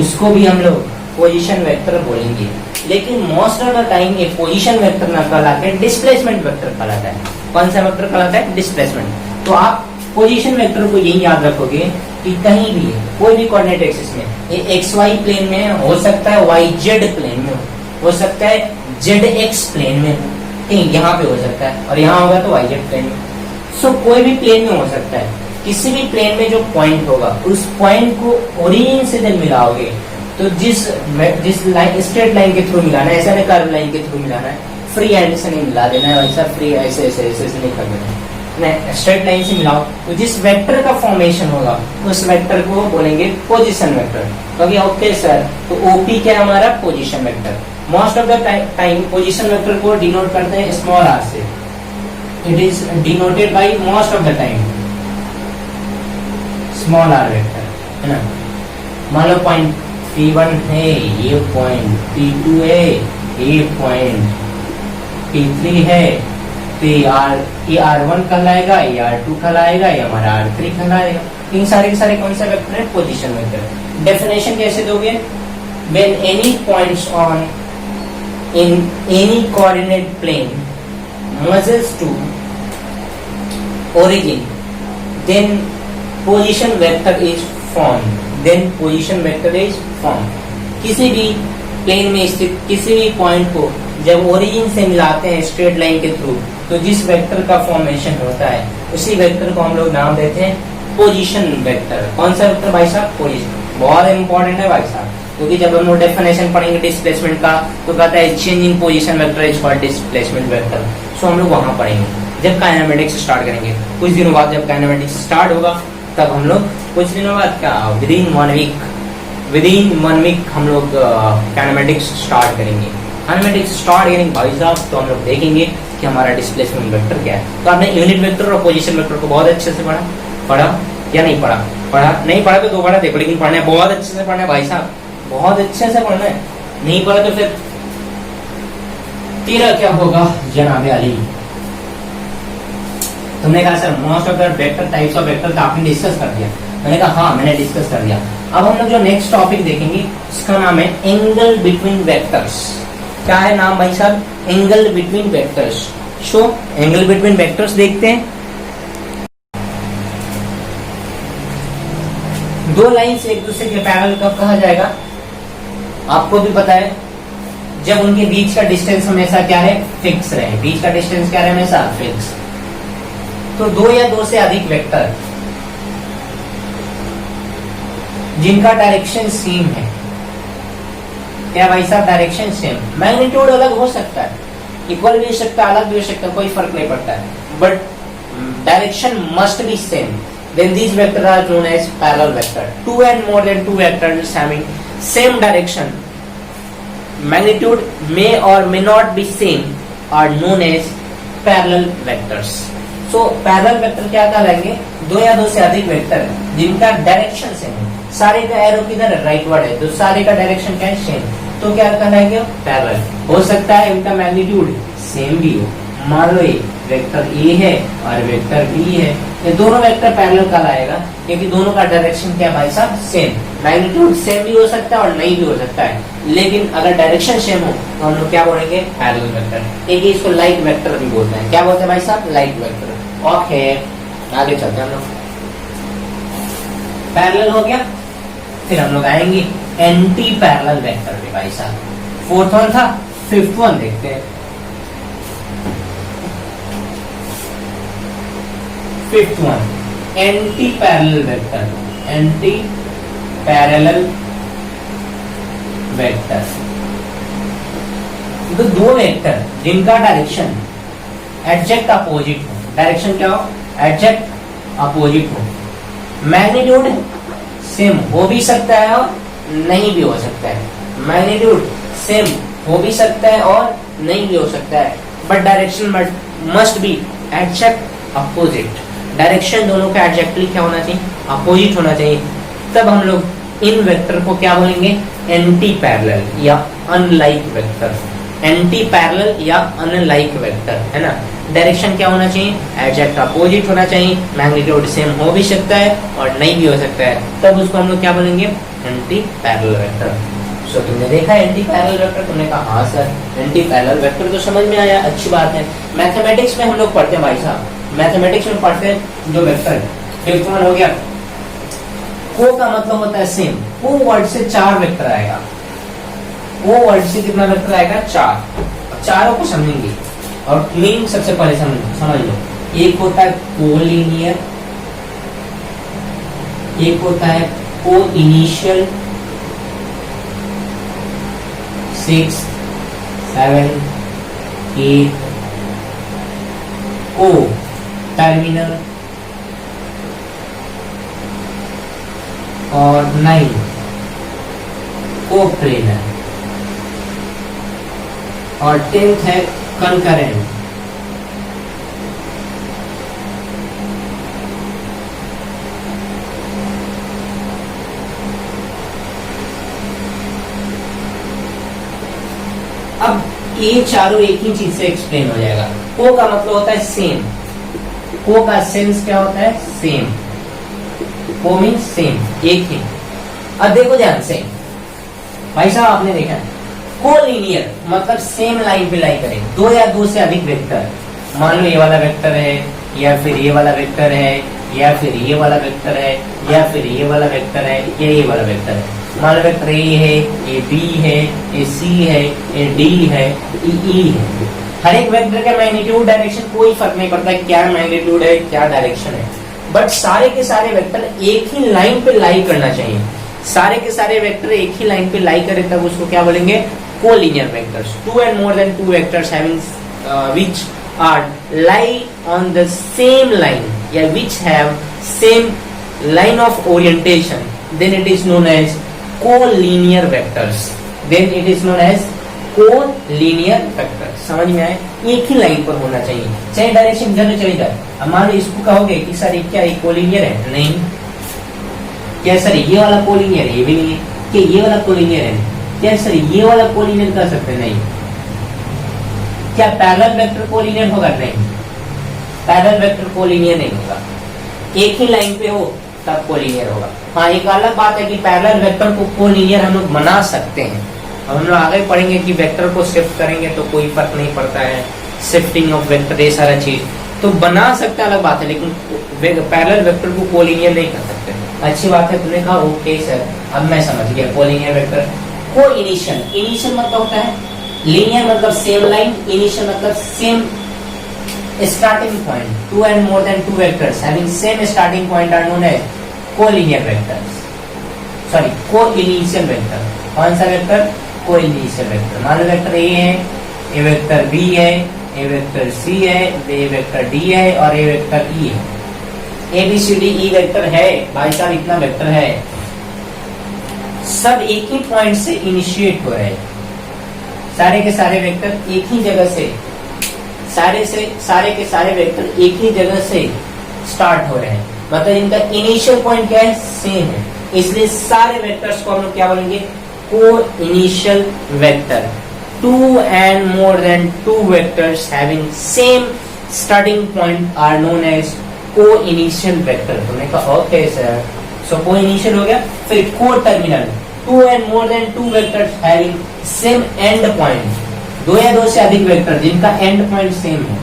उसको भी हम लोग पोजीशन वेक्टर बोलेंगे। लेकिन मोस्ट ऑफ द टाइम ये पोजीशन वेक्टर ना कहलाते, डिस्प्लेसमेंट वेक्टर कहलाता है। कौन सा वेक्टर कहलाता है? डिस्प्लेसमेंट। तो आप पोजीशन वेक्टर को यही याद रखोगे कि कहीं भी कोई भी कोऑर्डिनेट एक्सिस में, ये एक्स वाई प्लेन में हो सकता है, वाई जेड प्लेन में हो सकता है, जेड एक्स प्लेन में, ठीक, यहाँ पे हो सकता है, और यहाँ होगा तो वाई जेड प्लेन में। सो कोई भी प्लेन में हो सकता है। किसी भी प्लेन में जो पॉइंट होगा उस पॉइंट को ओरिजिन से जब मिलाओगे तो जिस लाइन, स्ट्रेट लाइन के थ्रू मिलाना है, ऐसा नहीं कर्व लाइन के थ्रू मिलाना है, फ्री हैंड से नहीं मिला देना है, वैसा फ्री ऐसे ऐसे ऐसे ऐसे नहीं कर देना है, नहीं, स्ट्रेट लाइन से मिलाओ। तो जिस वेक्टर का फॉर्मेशन होगा उस वेक्टर को बोलेंगे पोजीशन वेक्टर। क्योंकि ओके सर, तो ओपी क्या है हमारा? Position vector. Most of the time position vector को डिनोट करते हैं स्मॉल आर से। It is denoted by most of the time small r vector, है ना। मान लो पॉइंट P1 है, ये पॉइंट P2 है, ये पॉइंट P3 है, तो ये R1 कहलाएगा, ये R2 कहलाएगा, ये हमारा R3 कहलाएगा। इन सारे के सारे कौन सा वेक्टर है? Position vector. डेफिनेशन कैसे दोगे? When any points on in any coordinate plane merges to origin, then position vector is formed. Then position vector is formed. किसी भी प्लेन में स्थित किसी भी पॉइंट को जब ओरिजिन से मिलाते हैं स्ट्रेट लाइन के थ्रू, तो जिस वेक्टर का फॉर्मेशन होता है उसी वेक्टर को हम लोग नाम देते हैं पोजीशन वेक्टर। कौन सा वेक्टर भाई साहब? पोजीशन। बहुत इंपॉर्टेंट है भाई साहब, क्योंकि जब हम लोग डेफिनेशन पढ़ेंगे डिस्प्लेसमेंट का तो कहता है changing position vector is called displacement vector. So हम लोग वहां पढ़ेंगे जब काइनेमेटिक्स स्टार्ट करेंगे। कुछ दिनों बाद जब काइनेमेटिक्स स्टार्ट होगा तब हम लोग कुछ दिनों बाद क्या विदिन वन वीक हम लोग काइनेमेटिक्स स्टार्ट करेंगे। काइनेमेटिक्स स्टार्ट करेंगे भाई साहब, तो हम लोग देखेंगे कि हमारा डिस्प्लेसमेंट वेक्टर क्या है। तो आपने यूनिट वेक्टर और पोजीशन वेक्टर को बहुत अच्छे से पढ़ा या नहीं पढ़ा? नहीं पढ़ा तो दोबारा देखो, लेकिन पढ़ना है, बहुत अच्छे से पढ़ना है भाई साहब, बहुत अच्छे से पढ़ना है। नहीं पढ़ा तो फिर तेरा क्या होगा जनाबे अली। तुमने कहा sir most of the vector types of vector का आपने डिस्कस कर दिया। मैंने कहा हाँ मैंने डिस्कस कर दिया। अब हम लोग जो नेक्स्ट टॉपिक देखेंगे उसका नाम है एंगल बिटवीन वेक्टर्स। क्या है नाम भाई साहब? Angle between vectors. So angle between vectors देखते हैं। दो लाइंस एक दूसरे के पैरेलल कब कहा जाएगा? आपको भी पता है, जब उनके बीच का डिस्टेंस हमेशा क्या है? फिक्स रहे। बीच का डिस्टेंस क्या रहे? हमेशा फिक्स। तो दो या दो से अधिक वेक्टर जिनका डायरेक्शन सेम है, क्या भाई साहब? Direction same. मैग्नीट्यूड अलग हो सकता है, इक्वल भी हो सकता है, अलग भी हो सकता है, कोई फर्क नहीं पड़ता है, but direction must be same. Then these vectors are known as parallel vector. Two and more than two vectors having same direction, magnitude may or may not be same, are known as parallel vectors. So parallel vector क्या कहलाएंगे? दो या दो से अधिक vector जिनका direction same है। सारे का एरो किधर है? राइटवर्ड है, तो सारे का डायरेक्शन क्या है? सेम। तो क्या कहलाएंगे? पैरेलल। हो सकता है इनका मैग्नीट्यूड सेम भी हो। मान लो ये वेक्टर ए है और वेक्टर बी है, ये दोनों वेक्टर पैरेलल कहलाएगा क्योंकि दोनों का डायरेक्शन क्या भाई साहब? सेम। मैग्नीट्यूड सेम भी हो सकता है और नहीं भी हो सकता है, लेकिन अगर डायरेक्शन सेम हो तो हम लोग क्या बोलेंगे? Parallel vector. एक इसको लाइट वेक्टर भी बोलते हैं। क्या बोलते हैं भाई साहब? Light vector. ओके आगे चलते हैं हम लोग। पैरेलल हो गया, फिर हम लोग आएंगे एंटी पैरेलल वेक्टर पे भाई साहब। फोर्थ वन था, फिफ्थ वन देखते हैं। Fifth one anti parallel vector. Anti parallel vector तो दो वेक्टर जिनका डायरेक्शन एग्जैक्ट अपोजिट हो। डायरेक्शन क्या हो? एग्जैक्ट अपोजिट हो। मैग्नीट्यूड सेम हो भी सकता है और नहीं भी हो सकता है। मैग्नीट्यूड सेम हो भी सकता है और नहीं भी हो सकता है, but direction must be exact opposite. Direction दोनों का एग्जैक्टली क्या होना चाहिए? अपोजिट होना चाहिए। तब हम लोग इन वेक्टर को क्या बोलेंगे? एंटी पैरेलल या अनलाइक वेक्टर। एंटी पैरेलल या अनलाइक वेक्टर, है ना। डायरेक्शन क्या होना चाहिए? एग्जैक्ट अपोजिट होना चाहिए। मैग्नीट्यूड सेम हो भी सकता है और नहीं भी हो सकता है, तब उसको हम लोग क्या बोलेंगे? Anti parallel vector. सो तुमने देखा एंटी पैरेलल वेक्टर, तुमने कहा हाँ सर एंटी पैरेलल वेक्टर तो समझ में आया, अच्छी बात है। मैथमेटिक्स में हम लोग पढ़ते हैं भाई साहब, मैथमेटिक्स में पढ़ते हैं जो वेक्टर फिफ्थ वन हो गया। को का मतलब होता है सेम। को वर्ड से 4 वेक्टर आएगा। को वर्ड से कितना वेक्टर आएगा? 4। चारों को समझेंगे और मीनिंग सबसे पहले समझ लो। एक होता है कोलिनियर, एक होता है को इनिशियल, 6, 7, 8, को टर्मिनल और 9 को प्लेनर और 10th है कंकरेंट। अब ये चारों एक ही चीज से एक्सप्लेन हो जाएगा। को का मतलब होता है सेम। को का सेंस क्या होता है? सेम। को मीन्स सेम, एक ही। अब देखो ध्यान से भाई साहब, आपने देखा है कोलिनियर मतलब सेम लाइन पे लाई करे, 2 या 2 से अधिक वेक्टर। मान लो ये वाला वेक्टर है, या फिर ये वाला वेक्टर है, या फिर ये वाला वेक्टर है, या फिर ये वाला वेक्टर है, या ये वाला वेक्टर है। मान लो वेक्टर ए है, ये बी है, ये सी है, ये डी है, ये ई है। हर एक वेक्टर का मैग्नीट्यूड डायरेक्शन कोई फर्क नहीं पड़ता क्या मैग्नीट्यूड है, क्या डायरेक्शन है, बट सारे के सारे वेक्टर एक ही लाइन पे लाई करना चाहिए। सारे के सारे वेक्टर एक ही लाइन पे लाई करे तब उसको क्या बोलेंगे? Collinear vectors. 2 and more than 2 vectors having which are lie on the same line, yeah, which have same line of orientation, then it is known as collinear vectors. Then it is known as collinear vectors. समझ में आए? एक ही line पर होना चाहिए, चाहे direction इधर चले जाए। अब मान लो इसको कहोगे कि सर ये क्या कोलिनियर है? नहीं। क्या सर ये वाला कोलिनियर है? ये भी नहीं है। क्या ये वाला कोलिनियर है? क्या सर ये वाला कोलिनियर कर सकते? नहीं। क्या पैरेलल वेक्टर कोलिनियर होगा? नहीं, पैरेलल वेक्टर कोलिनियर नहीं होगा। एक ही लाइन पे हो तब कोलिनियर होगा। हाँ, एक अलग बात है कि पैरेलल वेक्टर को कोलिनियर हम लोग बना सकते हैं। हम लोग आगे पढ़ेंगे कि वेक्टर को शिफ्ट करेंगे तो कोई फर्क नहीं पड़ता है, शिफ्टिंग ऑफ वेक्टर, ये सारा चीज तो बना सकते हैं, अलग बात है, लेकिन पैरेलल वेक्टर को कोलिनियर नहीं कर सकते। अच्छी बात है, तुमने कहा ओके सर, अब मैं समझ गया। Collinear vector coinitial, initial मतलब होता है लीनियर मतलब सेम लाइन, इनिशियल मतलब same starting point. 2 and more than 2 vectors having same starting point are known as collinear vectors. Sorry, co-initial vector। कौन सा वेक्टर? को-इनिशियल वेक्टर। मान लो वेक्टर ए है, ये वेक्टर बी है, ये वेक्टर सी है, ये वेक्टर डी है और ये वेक्टर ई है। A B C D E vector है भाई साहब, इतना वेक्टर है, सब एक ही पॉइंट से इनिशिएट हो रहे हैं। सारे के सारे वेक्टर एक ही जगह से, सारे के सारे वेक्टर एक ही जगह से स्टार्ट हो रहे हैं, मतलब इनका इनिशियल पॉइंट क्या है? सेम है। इसलिए सारे वेक्टर्स को हम लोग क्या बोलेंगे? Coinitial vector. 2 and more than 2 vectors having same starting point are known as co-initial vector। तुमने कहा ओके सर, सो को-इनिशियल हो गया। फिर को-टर्मिनल, 2 and more than 2 vectors having same end point। 2 या 2 से अधिक वेक्टर जिनका एंड पॉइंट सेम है,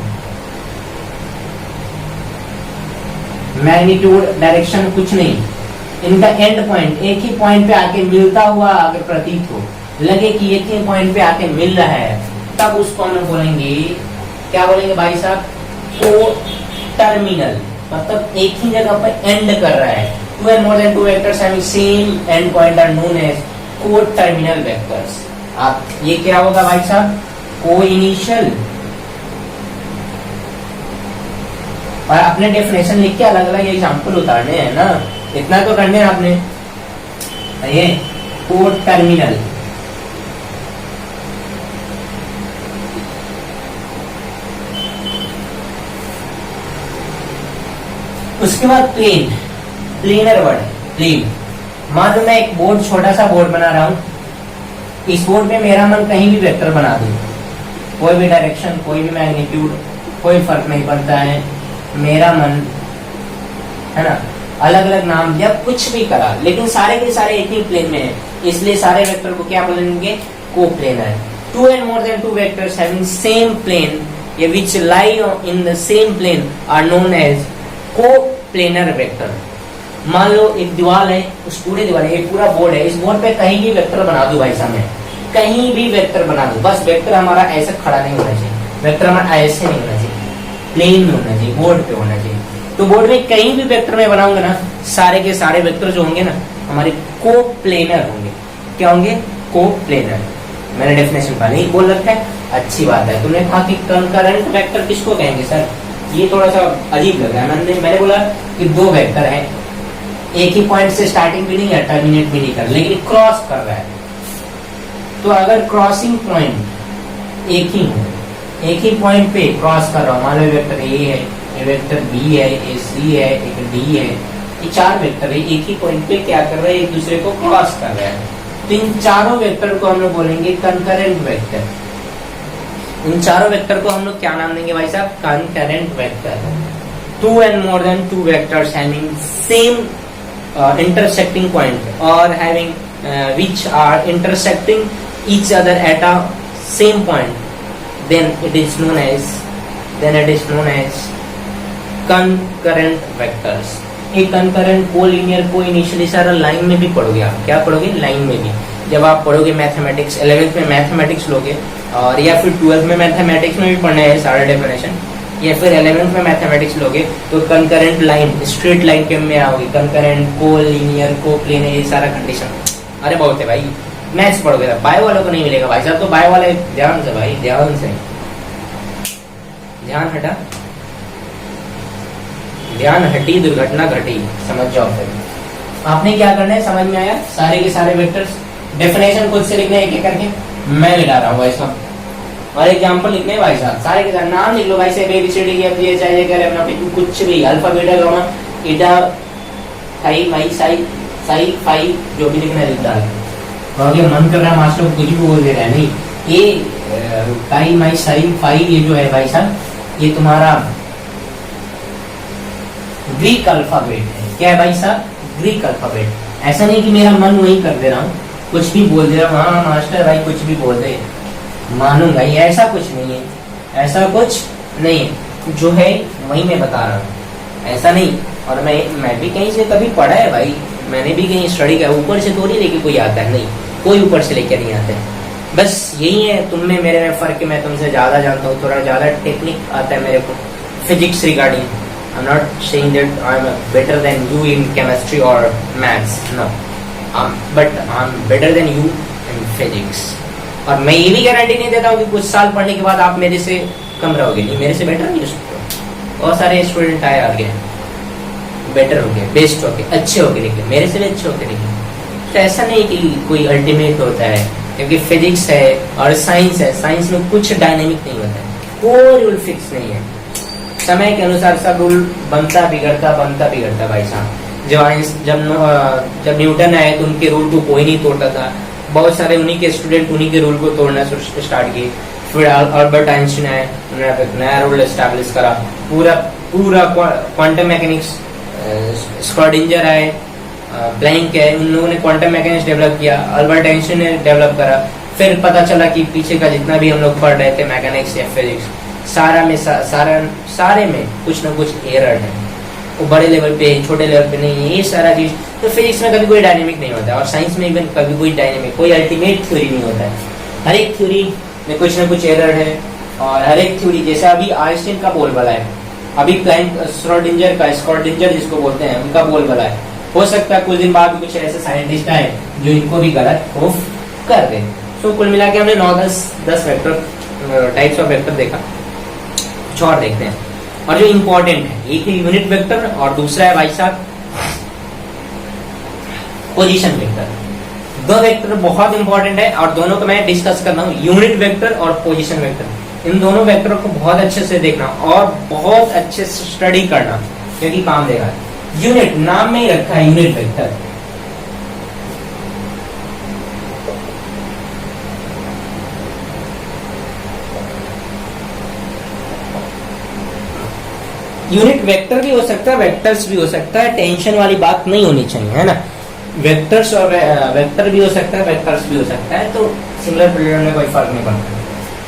मैग्नीट्यूड डायरेक्शन कुछ नहीं, इनका एंड पॉइंट एक ही पॉइंट पे आके मिलता हुआ अगर प्रतीत हो, लगे कि एक ही पॉइंट पे आके मिल रहा है, तब उसको हम बोलेंगे, क्या बोलेंगे भाई साहब? को टर्मिनल, मतलब एक ही जगह पर एंड कर रहा है। 2 and more than 2 vectors having same end point are known as co-terminal vectors। आप ये क्या होगा भाई साहब? को-इनिशियल। और अपने डेफिनेशन लिख के अलग अलग एग्जाम्पल उतारने हैं ना, इतना तो करने हैं आपने। ये को-टर्मिनल, उसके बाद प्लेन, प्लेनर वर्ड, प्लेन। मान लो मैं एक बोर्ड, छोटा सा बोर्ड बना रहा हूं, इस बोर्ड पे मेरा मन कहीं भी वेक्टर बना दे, कोई भी डायरेक्शन, कोई भी मैग्नीट्यूड, कोई फर्क नहीं पड़ता है, मेरा मन है ना, अलग अलग नाम दिया, कुछ भी करा, लेकिन सारे के सारे एक ही प्लेन में है, इसलिए सारे वेक्टर को क्या बोलेंगे? को-प्लेनर। 2 and more than 2 vectors having same plane which lie in the same plane are known as को प्लेनर वेक्टर। मान लो एक दीवार है, उस पूरे दीवार है, एक पूरा बोर्ड है, इस बोर्ड पे कहीं भी वेक्टर बना दो भाई साहब, मैं कहीं भी वेक्टर बना दो, बस वेक्टर हमारा ऐसा खड़ा नहीं होना चाहिए, वेक्टर हमारा ऐसे नहीं होना चाहिए, प्लेन में होना चाहिए, बोर्ड पे होना चाहिए। तो बोर्ड में कहीं भी वेक्टर में बनाऊंगा ना, सारे के सारे वेक्टर जो होंगे ना हमारे को प्लेनर होंगे। क्या होंगे? को प्लेनर। मैंने डेफिनेशन पहले ही बोल रखा है, अच्छी बात है। तुमने कहा कि कंकरेंट वेक्टर किसको कहेंगे सर, ये थोड़ा सा अजीब लग रहा है। मैंने बोला कि दो वेक्टर है, एक ही पॉइंट से स्टार्टिंग भी नहीं है, टर्मिनेट भी नहीं कर, लेकिन क्रॉस कर रहा है। तो अगर क्रॉसिंग पॉइंट एक ही हो, एक ही पॉइंट पे क्रॉस कर रहा हूँ, मान लो वेक्टर ए है, ये वेक्टर बी है, ये सी है, एक डी है, ये चार वेक्टर है, एक ही पॉइंट पे क्या कर रहे हैं, एक दूसरे को क्रॉस कर रहे हैं। तो इन चारों वेक्टर को हम लोग बोलेंगे कंकरेंट वेक्टर। इन चारों वेक्टर को हम लोग क्या नाम देंगे भाई साहब? Concurrent vector. Two and more than two vectors having same intersecting point or having which are intersecting each other at a same point, then it is known as concurrent vectors। एक concurrent collinear को initially सारा line में भी पढ़ोगे आप। क्या पढ़ोगे? Line में भी। जब आप पढ़ोगे मैथमेटिक्स, 11th में मैथमेटिक्स लोगे और या फिर 12th में मैथमेटिक्स में भी पढ़ना है सारा डेफिनेशन, या फिर 11th में मैथमेटिक्स लोगे तो कंकरेंट लाइन, स्ट्रेट लाइन के में आओगे, कंकरेंट, कोलिनियर, कोप्लेनर, ये सारा कंडीशन। अरे बहुत है भाई, मैथ्स पढ़ोगे। बायो वालों को नहीं मिलेगा भाई साहब, तो बायो वाले ध्यान से भाई, ध्यान से, ध्यान हटा, ध्यान हटी, दुर्घटना घटी, समझ जाओ। फिर आपने क्या करना है, समझ में आया? सारे के सारे वेक्टर्स डेफिनेशन खुद से लिखना है एक एक करके, मैं लिखा रहा हूँ भाई साहब, और एग्जांपल लिखने हैं भाई साहब। सारे के सारे नाम लिख लो भाई साहब, ABCD F G H I J K अपना कुछ भी, alpha beta gamma eta theta mu psi psi phi, जो भी लिखना है लिख डाल। और अगर मन कर रहा है मास्टर कुछ भी बोल दे रहा है, नहीं, ये ताई माई साई फाई, ये जो है भाई साहब, ये तुम्हारा ग्रीक अल्फाबेट है। क्या है भाई साहब? Greek alphabet. ऐसा नहीं कि मेरा मन वही कर दे रहा हूँ, कुछ भी बोल दे रहा हूँ, हाँ मास्टर भाई कुछ भी बोल दे मानूंगा, ये ऐसा कुछ नहीं है, ऐसा कुछ नहीं है, जो है वही मैं बता रहा हूँ, ऐसा नहीं। और मैं भी कहीं से कभी पढ़ा है भाई, मैंने भी कहीं स्टडी किया, ऊपर से थोड़ी लेके कोई आता है, नहीं, कोई ऊपर से लेके नहीं आता है। बस यही है तुम में मेरे में फर्क है, मैं तुमसे ज्यादा जानता हूँ, थोड़ा ज्यादा टेक्निक आता है मेरे को physics regarding. I am not saying that I am better than you in chemistry और maths, no, but I am better than you in physics. और मैं ये भी गारंटी नहीं देता हूँ कि कुछ साल पढ़ने के बाद आप मेरे से कम रहोगे, नहीं, मेरे से बेटर नहीं हो सकते। बहुत सारे स्टूडेंट आए आगे, बेटर हो गए, बेस्ट हो गए, अच्छे हो गए, लेकिन मेरे से भी अच्छे हो गए, लेकिन तो ऐसा नहीं कि कोई अल्टीमेट होता है, क्योंकि फिजिक्स है और साइंस है, साइंस में कुछ डायनेमिक नहीं होता है, कोई रूल फिक्स नहीं है, समय के अनुसार सब रूल बनता बिगड़ता भाई साहब। जब न्यूटन आए तो उनके रूल को कोई नहीं तोड़ता था, बहुत सारे उन्हीं के स्टूडेंट उन्हीं के रूल को तोड़ना स्टार्ट किए। फिर अल्बर्ट आइंस्टीन आए, उन्होंने एक नया रूल एस्टैब्लिश करा, पूरा क्वांटम मैकेनिक्स। स्क्रॉडिंजर आए, प्लैंक है, उन लोगों ने क्वांटम मैकेनिक्स डेवलप किया, अल्बर्ट आइंस्टीन ने डेवलप करा। फिर पता चला कि पीछे का जितना भी हम लोग पढ़ रहे थे मैकेनिक्स या फिजिक्स, सारे में कुछ ना कुछ एरर है, वो बड़े लेवल पे छोटे लेवल पे नहीं है, ये सारा चीज। तो फिजिक्स में कभी कोई डायनेमिक नहीं होता है, और साइंस में इवन कभी कोई डायनेमिक, कोई अल्टीमेट थ्योरी नहीं होता है। हर एक थ्योरी में कुछ ना कुछ एरर है, और हर एक थ्योरी, जैसे अभी आइंस्टीन का बोलबाला है, अभी प्लैंक स्क्रॉडिंजर जिसको बोलते हैं, उनका बोलबाला है। हो सकता है कुछ दिन बाद कुछ ऐसे साइंटिस्ट आए जो इनको भी गलत प्रूफ कर दे। तो कुल मिला के हमने 9-10 वेक्टर टाइप्स ऑफ वेक्टर देखा, कुछ और देखते हैं। और जो इम्पोर्टेंट है, एक है यूनिट वेक्टर और दूसरा है भाई साहब पोजीशन वेक्टर। दो वेक्टर बहुत इंपॉर्टेंट है और दोनों को मैं डिस्कस कर रहा हूँ, यूनिट वेक्टर और पोजीशन वेक्टर। इन दोनों वेक्टरों को बहुत अच्छे से देखना और बहुत अच्छे से स्टडी करना, क्योंकि काम देगा। यूनिट नाम में ही रखा है यूनिट वेक्टर। यूनिट वेक्टर भी हो सकता है, वेक्टर्स भी हो सकता है, टेंशन वाली बात नहीं होनी चाहिए, है ना। वेक्टर्स और वेक्टर भी हो सकता है, वेक्टर्स भी हो सकता है, तो सिंगुलर प्लूरल में कोई फर्क नहीं पड़ता।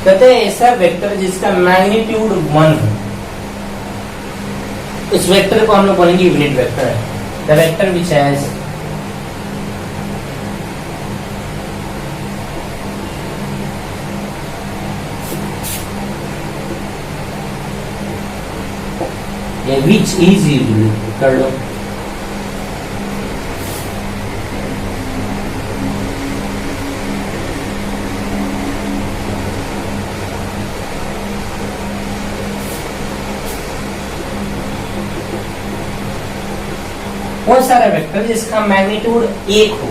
कहते हैं ऐसा वेक्टर जिसका मैग्नीट्यूड 1 हो, उस वेक्टर को हम लोग बोलेंगे unit vector. The vector which has which is कर लो बहुत सारा वेक्टर जिसका मैग्नीट्यूड एक हो,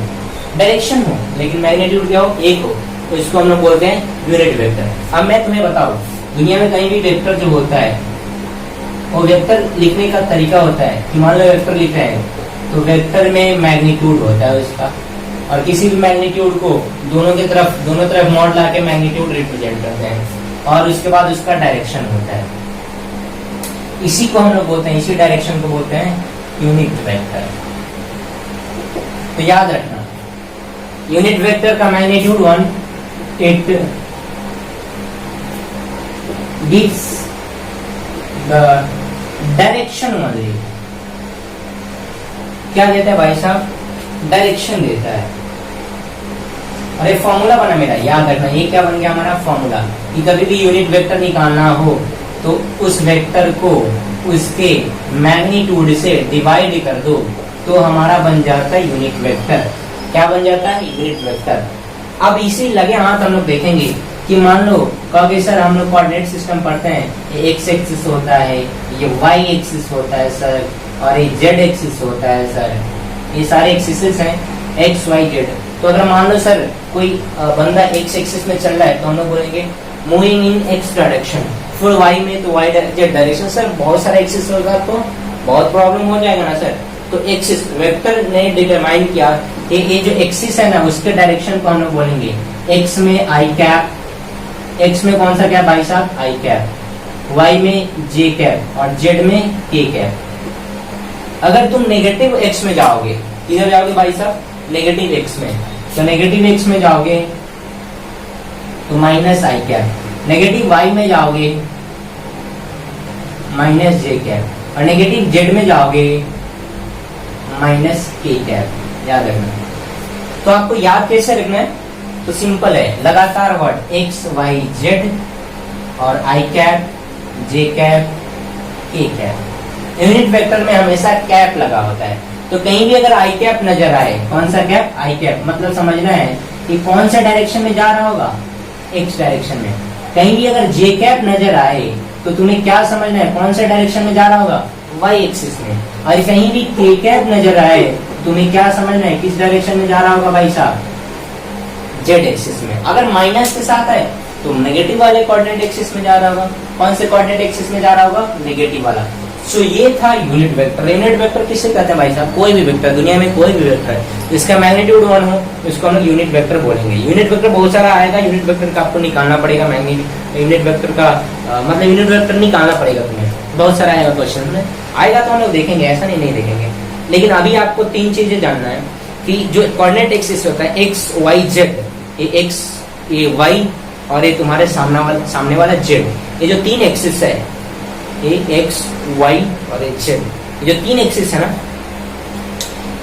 डायरेक्शन हो, लेकिन मैग्नीट्यूड क्या हो, एक हो, तो इसको हम लोग बोलते हैं यूनिट वेक्टर। अब मैं तुम्हें बताऊं, दुनिया में कहीं भी वेक्टर जो होता है वो वेक्टर लिखने का तरीका होता है कि मान लो वेक्टर लिख रहे हैं तो वेक्टर में मैग्नीट्यूड होता है उसका, और किसी भी मैग्नीट्यूड को दोनों तरफ मॉड ला के मैग्नीट्यूड रिप्रेजेंट करते हैं, और उसके बाद उसका डायरेक्शन होता है। इसी को हम लोग बोलते हैं, इसी डायरेक्शन को बोलते हैं यूनिट वेक्टर। तो याद रखना, यूनिट वेक्टर का magnitude 1, it gives the direction only. क्या देता है भाई साहब, डायरेक्शन देता है। अरे फॉर्मूला बना मेरा, याद रखना, ये क्या बन गया हमारा फॉर्मूला, कि कभी भी यूनिट वेक्टर निकालना हो तो उस वेक्टर को उसके मैग्नीट्यूड से डिवाइड कर दो तो हमारा बन जाता है यूनिट वेक्टर। क्या बन जाता है, यूनिट वेक्टर। अब इसी लगे हाथ हम लोग देखेंगे कि मान लो कभी सर हम लोग कोऑर्डिनेट सिस्टम पढ़ते हैं, ये एक्स एक्सिस होता है, ये वाई एक्सिस होता है सर, और ये जेड एक्सिस होता है सर, ये सारे एक्सिस हैं एक्स वाई जेड। तो अगर मान लो सर कोई बंदा एक्स एक्सिस में चल रहा है तो हम लोग बोलेंगे मूविंग इन एक्स डायरेक्शन, फिर वाई में तो वाई जेड डायरेक्शन। सर बहुत सारा एक्सिस होगा तो बहुत प्रॉब्लम हो जाएगा ना सर। तो एक्सिस वेक्टर ने डिटरमाइन किया कि ये जो एक्सिस है ना उसके डायरेक्शन को हम लोग बोलेंगे एक्स में आई कैप, एक्स में कौन सा कैप भाई साहब, आई कैप, वाई में जे कैप और जेड में के कैप। अगर तुम नेगेटिव एक्स में जाओगे, किधर जाओगे भाई साहब, नेगेटिव एक्स में, तो नेगेटिव एक्स में जाओगे तो माइनस आई कैप, नेगेटिव वाई में जाओगे माइनस जे कैप, और नेगेटिव जेड में जाओगे माइनस के कैप। याद रखना। तो आपको याद कैसे रखना है, तो सिंपल है, लगातार वर्ड एक्स वाई जेड और आई कैप जे कैप के कैप। यूनिट वेक्टर में हमेशा कैप लगा होता है, तो कहीं भी अगर आई कैप नजर आए, कौन सा कैप, आई कैप, मतलब समझना है कि कौन सा डायरेक्शन में जा रहा होगा, एक्स डायरेक्शन में। कहीं भी अगर जे कैप नजर आए तो तुम्हें क्या समझना है, कौन सा डायरेक्शन में जा रहा होगा, वाई एक्सिस में। और कहीं भी के कैप नजर आए तुम्हें क्या समझना है, किस डायरेक्शन में जा रहा होगा भाई साहब, जेड एक्सिस में। अगर माइनस के साथ है तो नेगेटिव वाले कोऑर्डिनेट एक्सिस में जा रहा होगा। कौन से कोऑर्डिनेट एक्सिस में जा रहा होगा, नेगेटिव वाला। सो ये था यूनिट वेक्टर। यूनिट वेक्टर किसे कहते हैं भाई साहब, कोई भी वेक्टर, दुनिया में कोई भी वेक्टर जिसका मैग्नीट्यूड 1 हो इसको हम लोग यूनिट वेक्टर बोलेंगे। यूनिट वेक्टर बहुत सारा आएगा, यूनिट वेक्टर का आपको निकालना पड़ेगा, यूनिट वेक्टर का मतलब यूनिट वेक्टर निकालना पड़ेगा तुम्हें, बहुत सारा आएगा क्वेश्चन में, आएगा तो हम लोग देखेंगे, ऐसा नहीं देखेंगे। लेकिन अभी आपको 3 चीजें जानना है कि जो कोऑर्डिनेट एक्सिस होता है एक्स वाई जेड, ये एक्स ये वाई और ये तुम्हारे सामने वाला जेड, ये जो 3 एक्सिस है, ये एक्स वाई और ये जेड, ये जो 3 एक्सिस है ना,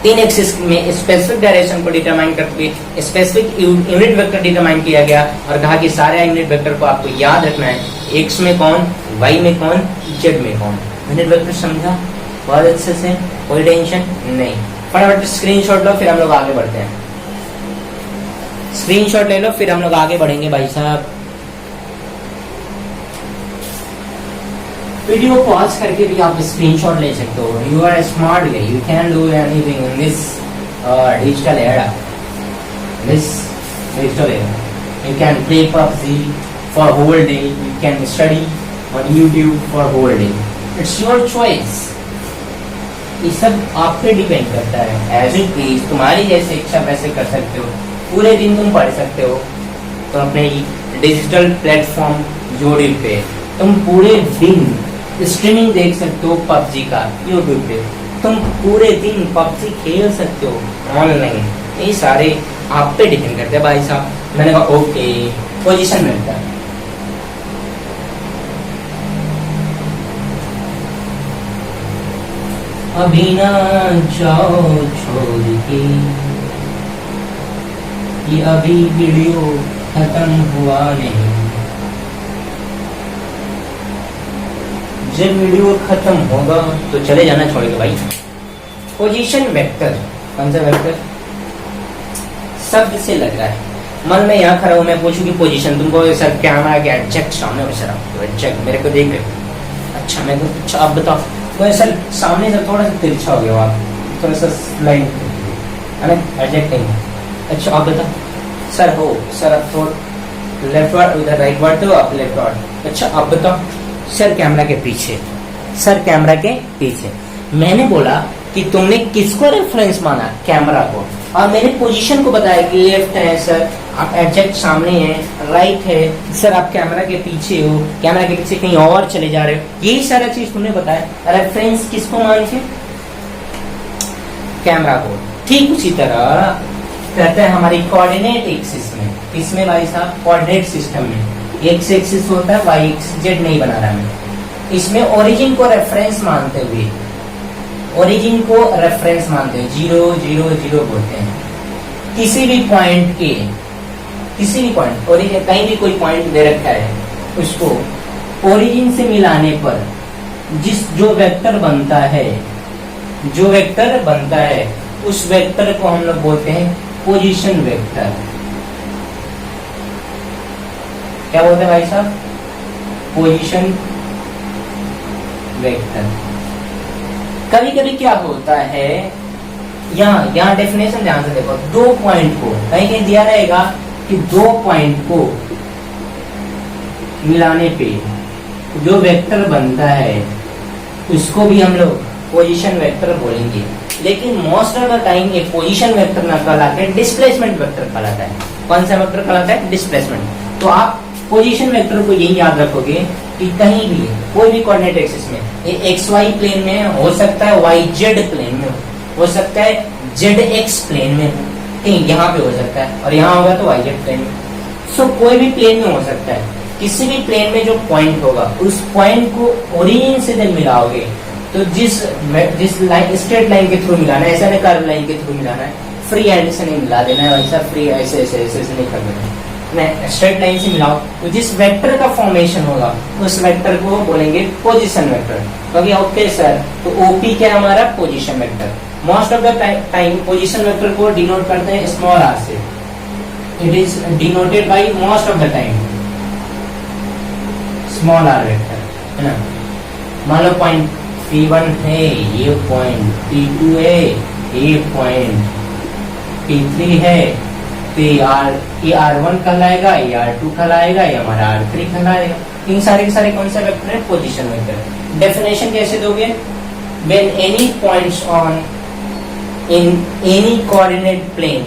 3 एक्सिस में स्पेसिफिक डायरेक्शन को डिटरमाइन करके स्पेसिफिक यूनिट वेक्टर डिटरमाइन किया गया और कहा कि सारे यूनिट वेक्टर को आपको याद रखना है, एक्स में कौन, वाई में कौन, जेड में कौन। यूनिट वेक्टर समझा बहुत अच्छे से, कोई टेंशन नहीं। फटाफट स्क्रीनशॉट लो फिर हम लोग आगे बढ़ते हैं। स्क्रीनशॉट ले लो फिर हम लोग आगे बढ़ेंगे भाई साहब। वीडियो पॉज करके भी आप स्क्रीनशॉट ले सकते हो। You are smart guy, you can do anything in this digital era, this digital era. You can play PUBG for whole day, you can study on YouTube for whole day. It's your choice. ये सब आप पे depend करता है। As it is तुम्हारी जैसे इच्छा वैसे कर सकते हो, पूरे दिन तुम पढ़ सकते हो। तो अपने डिजिटल प्लेटफॉर्म जोड़ी पे तुम पूरे दिन स्ट्रीमिंग देख सकते हो PUBG का YouTube पे, तुम पूरे दिन PUBG खेल सकते हो ऑनलाइन। ये सारे आप पे डिपेंड करते हैं भाई साहब। मैंने कहा ओके, पोजीशन मिलता है। अभी ना जाओ छोड़ के, ये अभी वीडियो खत्म हुआ नहीं, जब वीडियो खत्म होगा तो चले जाना छोड़ के भाई। पोजीशन वेक्टर, कौन सा वेक्टर? शब्द से लग रहा है। मन में यहाँ खड़ा हूँ, मैं पूछूं कि पोजीशन, तुमको सर कैमरा के एग्जैक्ट सामने हो, सर आप एग्जैक्ट मेरे को देख रहे हो, अच्छा मैं तो, अच्छा अब बताओ, तो सर सामने से थोड़ा सा तिरछा हो गया आप, थोड़ा सा लाइन है ना, एग्जैक्ट नहीं, अच्छा आप बताओ सर हो, सर आप थोड़ा लेफ्ट वर्ड उधर राइट वर्ड तो आप लेफ्ट वर्ड, अच्छा आप बताओ सर कैमरा के पीछे, सर कैमरा के पीछे। मैंने बोला कि तुमने किसको रेफरेंस माना? कैमरा को, और मैंने पोजीशन को बताया कि लेफ्ट है सर, आप एग्जैक्ट सामने हैं, राइट है सर, आप कैमरा के पीछे हो, कैमरा के पीछे कहीं और चले जा रहे हो, यही सारा चीज तुमने बताया। रेफरेंस किसको मान के? कैमरा को। ठीक उसी तरह कहते हैं हमारी कोऑर्डिनेट एक्सिस में, इसमें भाई साहब कोऑर्डिनेट सिस्टम में एक्स एक्सिस होता है, वाई जेड नहीं बना रहा मैं, इसमें ओरिजिन को रेफरेंस मानते हुए, ओरिजिन को रेफरेंस मानते हैं, 0 0 0 बोलते हैं, किसी भी पॉइंट के, किसी भी पॉइंट ओरिजिन, कहीं भी कोई पॉइंट दे रखा है, उसको ओरिजिन से मिलाने पर जो वेक्टर बनता है, जो वेक्टर बनता है उस वेक्टर को हम लोग बोलते हैं पोजीशन वेक्टर। क्या बोलते हैं भाई साहब? Position vector. कभी कभी क्या होता है, यहाँ डेफिनेशन ध्यान से देखो, दो पॉइंट को कहीं कहीं दिया रहेगा कि दो पॉइंट को मिलाने पे जो वेक्टर बनता है उसको भी हम लोग पोजीशन वेक्टर बोलेंगे, लेकिन मोस्ट ऑफ द टाइम ये पोजीशन वेक्टर ना कहलाता है, डिस्प्लेसमेंट वेक्टर कहलाता है। कौन सा वेक्टर कहलाता है? डिस्प्लेसमेंट। तो आप पोजीशन वेक्टर को यही याद रखोगे कि कहीं भी कोई भी कोऑर्डिनेट एक्सिस में, ये एक्स वाई प्लेन में हो सकता है, वाई जेड प्लेन में हो सकता है, जेड एक्स प्लेन में कहीं यहाँ पे हो सकता है, और यहाँ होगा तो वाई जेड प्लेन में। सो कोई भी प्लेन में हो सकता है, किसी भी प्लेन में जो पॉइंट होगा उस पॉइंट को ओरिजिन से जब मिलाओगे तो जिस लाइन, स्ट्रेट लाइन के थ्रू मिलाना है, ऐसा नहीं कर्व लाइन के थ्रू मिलाना है, फ्री हैंड से नहीं मिला देना है, वैसा फ्री ऐसे ऐसे ऐसे नहीं कर देना है, स्ट्रेट लाइन से मिलाओ तो जिस वेक्टर का फॉर्मेशन होगा उस वेक्टर को बोलेंगे पोजीशन वेक्टर। क्योंकि ओके सर, तो ओपी क्या है हमारा? Position vector. Most of the time position vector को डिनोट करते हैं स्मॉल आर से, it is denoted by most of the time small r vector, है ना। मान लो पॉइंट P1 है, ये पॉइंट P2 है, ये पॉइंट P3 है, तो ये R1 कहलाएगा, ये R2 कहलाएगा, ये हमारा R3 कहलाएगा। इन सारे के सारे कौन सा वेक्टर है? Position vector. डेफिनेशन कैसे दोगे? When any points on in any coordinate plane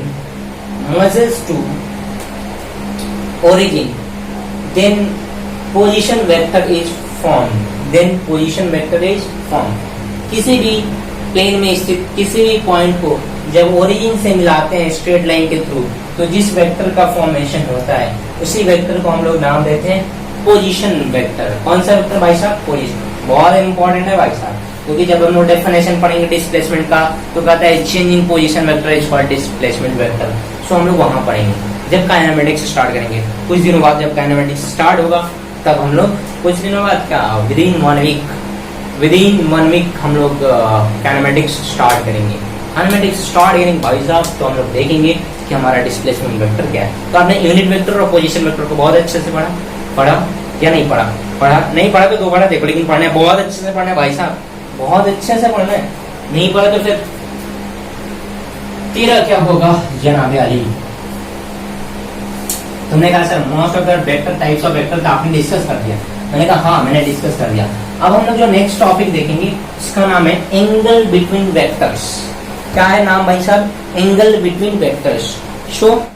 merges to origin, then position vector is formed. Then position vector is formed. किसी भी प्लेन में स्थित किसी भी पॉइंट को जब ओरिजिन से मिलाते हैं स्ट्रेट लाइन के थ्रू, तो जिस वेक्टर का फॉर्मेशन होता है उसी वेक्टर को हम लोग नाम देते हैं पोजीशन वेक्टर। कौन सा वेक्टर भाई साहब? पोजीशन। बहुत इंपॉर्टेंट है भाई साहब, क्योंकि जब हम लोग डेफिनेशन पढ़ेंगे डिस्प्लेसमेंट का तो कहता है change in position vector is called displacement vector. So हम लोग वहां पढ़ेंगे जब काइनेमेटिक्स स्टार्ट करेंगे। कुछ दिनों बाद जब काइनेमेटिक्स स्टार्ट होगा तब हम लोग कुछ दिनों बाद क्या विदिन वन वीक हम लोग काइनेमेटिक्स स्टार्ट करेंगे। काइनेमेटिक्स स्टार्ट करेंगे भाई साहब, तो हम लोग देखेंगे कि हमारा डिस्प्लेसमेंट वेक्टर क्या है। तो आपने यूनिट वेक्टर और पोजीशन वेक्टर को बहुत अच्छे से पढ़ा या नहीं पढ़ा? नहीं पढ़ा तो दोबारा देखो, लेकिन पढ़ना है, बहुत अच्छे से पढ़ना है भाई साहब, बहुत अच्छे से पढ़ना है। नहीं पढ़ा तो फिर तेरा क्या होगा जनाबे अली। तुमने कहा sir most of the vector types of vector का आपने डिस्कस कर दिया। मैंने कहा हाँ मैंने डिस्कस कर दिया। अब हम लोग जो नेक्स्ट टॉपिक देखेंगे उसका नाम है एंगल बिटवीन वेक्टर्स। क्या है नाम भाई साहब? Angle between vectors. सो